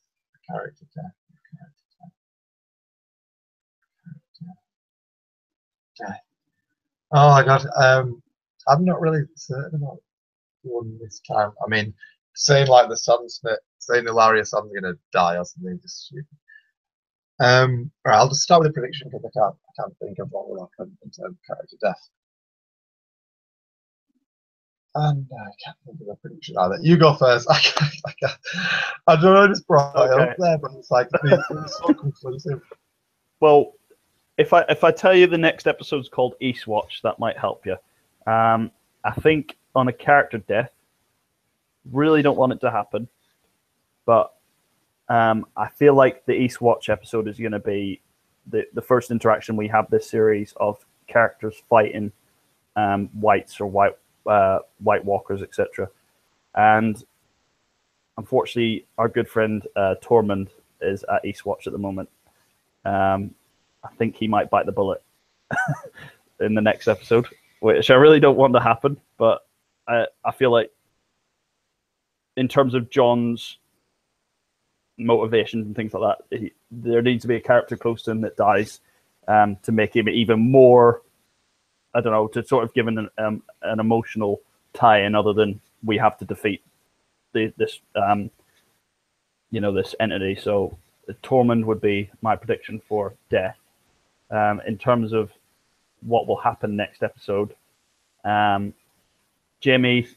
Oh my God. I'm not really certain about one this time. I mean, saying like saying Ilaria Sam's gonna die or something just stupid. Right, I'll just start with a prediction because I can't think of what will happen in terms of character death. And I can't think of a prediction either. You go first. I can't. I don't know, I just brought it up there, but it's like it's so conclusive. Well, if I tell you the next episode's called Eastwatch, that might help you. I think on a character death, really don't want it to happen, but I feel like the Eastwatch episode is going to be the first interaction we have this series of characters fighting whites or White Walkers, etc. And unfortunately, our good friend Tormund is at Eastwatch at the moment. I think he might bite the bullet in the next episode, which I really don't want to happen. But I feel like, in terms of Jon's motivations and things like that, there needs to be a character close to him that dies to make him even more, I don't know, to sort of give an emotional tie-in other than we have to defeat this entity. So Tormund would be my prediction for death. In terms of what will happen next episode, Jaime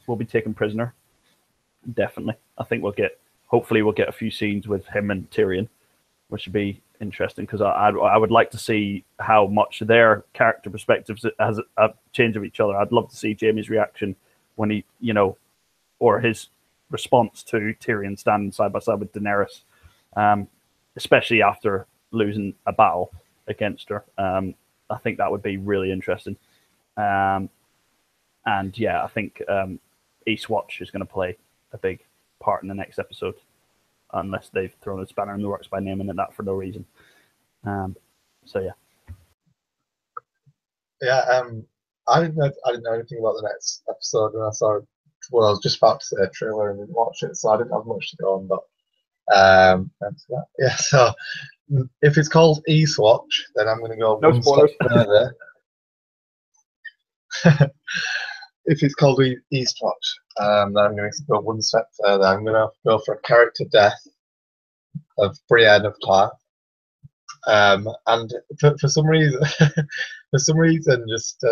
will be taken prisoner. Definitely. I think hopefully we'll get a few scenes with him and Tyrion. which would be interesting because I would like to see how much their character perspectives has a change of each other. I'd love to see Jaime's reaction when he, or his response to Tyrion standing side by side with Daenerys, especially after losing a battle against her. I think that would be really interesting. And yeah, I think Eastwatch is going to play a big part in the next episode, unless they've thrown a spanner in the works by naming it that for no reason. So yeah. Yeah, I didn't know anything about the next episode when I saw it. Well, I was just about to say a trailer and didn't watch it, so I didn't have much to go on. But yeah, so if it's called Eastwatch, then I'm going to go no spoilers. Step further. If it's called Eastwatch, then I'm going to go one step further. I'm going to go for a character death of Brienne of Tarth. And for some reason, just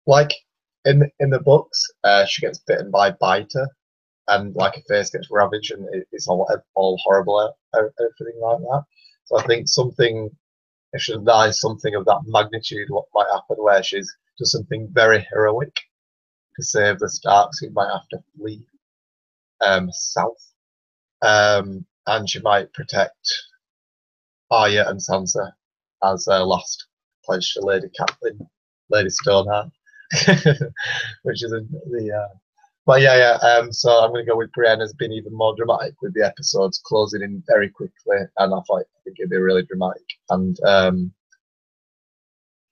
like in the books, she gets bitten by Biter, and like her face gets ravaged, and it's all horrible, everything like that. So I think if she dies, something of that magnitude, what might happen, where she's does something very heroic to save the Starks, who might have to flee south, and she might protect Arya and Sansa as their last pledge to Lady Catelyn, Lady Stoneheart, which is but yeah. So I'm going to go with Brienne as being even more dramatic, with the episodes closing in very quickly, and I think it'd be really dramatic. And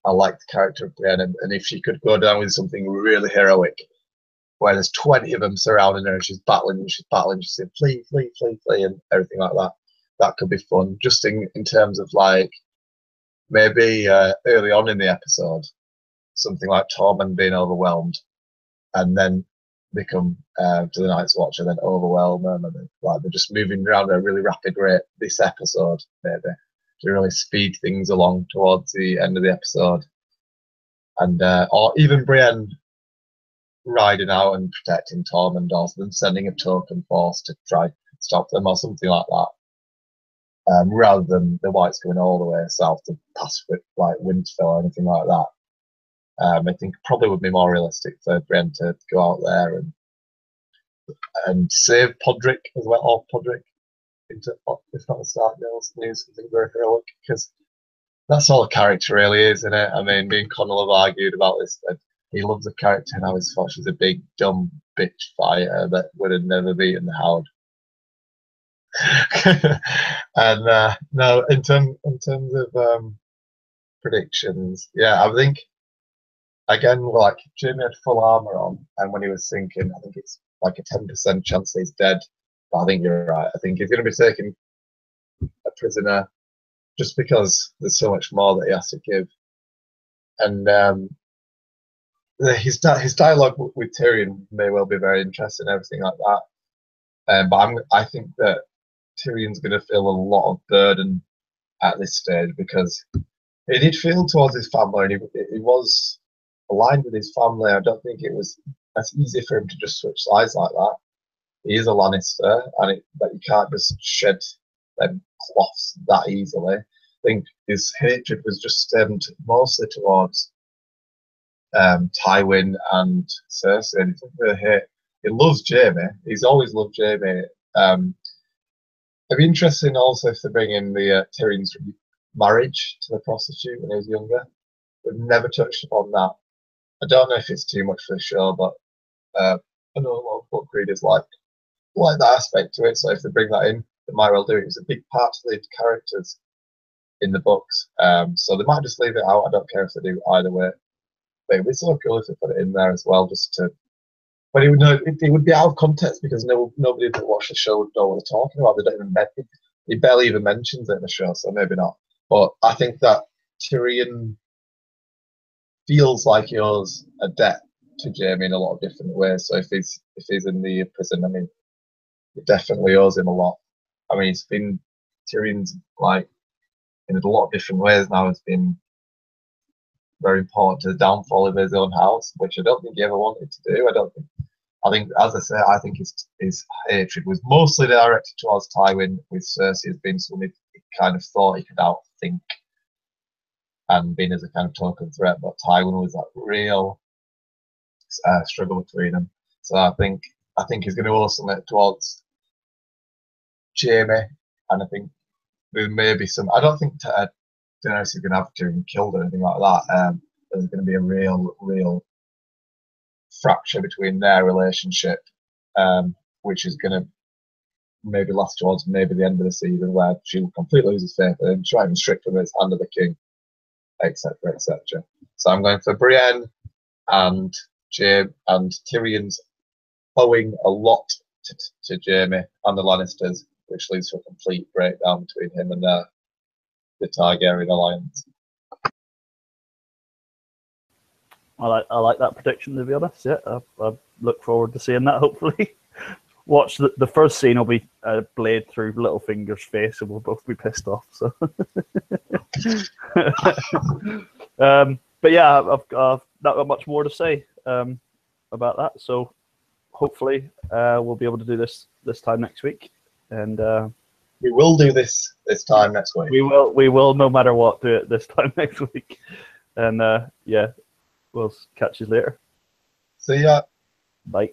I like the character of Brienne, and if she could go down with something really heroic, where there's 20 of them surrounding her, and she's battling, she's saying flee, flee, flee, flee, and everything like that. That could be fun, just in terms of like maybe early on in the episode, something like Tormund being overwhelmed, and then they come to the Night's Watch and then overwhelm them, and like they're just moving around at a really rapid rate this episode, maybe to really speed things along towards the end of the episode, and or even Brienne riding out and protecting Tormund, or them sending a token force to try to stop them or something like that. Rather than the Whites going all the way south to pass like Winterfell or anything like that. I think probably would be more realistic for Brienne to go out there and save Podrick as well, or Podrick, if not the Stark Girls, do something very heroic, because that's all the character really is, isn't it? I mean, me and Connell have argued about this, but he loves the character, and I always thought she's a big, dumb bitch fighter that would have never beaten the Hound. And no, in terms of predictions, yeah, I think again, like Jaime had full armor on, and when he was sinking, I think it's like a 10% chance he's dead. But I think you're right. I think he's going to be taken a prisoner just because there's so much more that he has to give, and his dialogue with Tyrion may well be very interesting, everything like that. But I think that Tyrion's going to feel a lot of burden at this stage, because he did feel towards his family, and he was aligned with his family. I don't think it was as easy for him to just switch sides like that. He is a Lannister, and that you can't just shed them cloths that easily. I think his hatred was just stemmed mostly towards Tywin and Cersei. And he loves Jaime. He's always loved Jaime. It'd be interesting also if they bring in the Tyrion's marriage to the prostitute when he was younger. We've never touched upon that. I don't know if it's too much for the show, but I know a lot of book readers like that aspect to it. So if they bring that in, they might well do it. It's a big part of the characters in the books. So they might just leave it out. I don't care if they do either way. But it would be so cool if they put it in there as well, just to. But it would be out of context, because nobody that watched the show would know what they're talking about. They don't even he barely even mentions it in the show, so maybe not. But I think that Tyrion feels like he owes a debt to Jaime in a lot of different ways. So if he's in the prison, I mean, he definitely owes him a lot. I mean, Tyrion's like in a lot of different ways now. It's been very important to the downfall of his own house, which I don't think he ever wanted to do. I don't think I think, as I say, I think his hatred was mostly directed towards Tywin, with Cersei as being someone he kind of thought he could outthink and being as a kind of token threat. But Tywin was that real struggle between them. So I think he's going to owe something towards Jaime, and I think there may be some. I don't think Daenerys is going to have to killed or anything like that. There's going to be a real fracture between their relationship, which is going to maybe last towards maybe the end of the season, where she completely loses faith and try and strict him as hand of the king, etc., etc. So I'm going for Brienne and Jaime, and Tyrion's owing a lot to Jaime and the Lannisters, which leads to a complete breakdown between him and the Targaryen alliance. I like that prediction, to be honest. Yeah, I look forward to seeing that, hopefully. Watch the first scene will be a blade through Littlefinger's face, and we'll both be pissed off. So, but yeah, I've not got much more to say about that. So, hopefully, we'll be able to do this time next week, and we will do this time next week. We will, no matter what, do it this time next week, and yeah, we'll catch you later. See ya. Bye.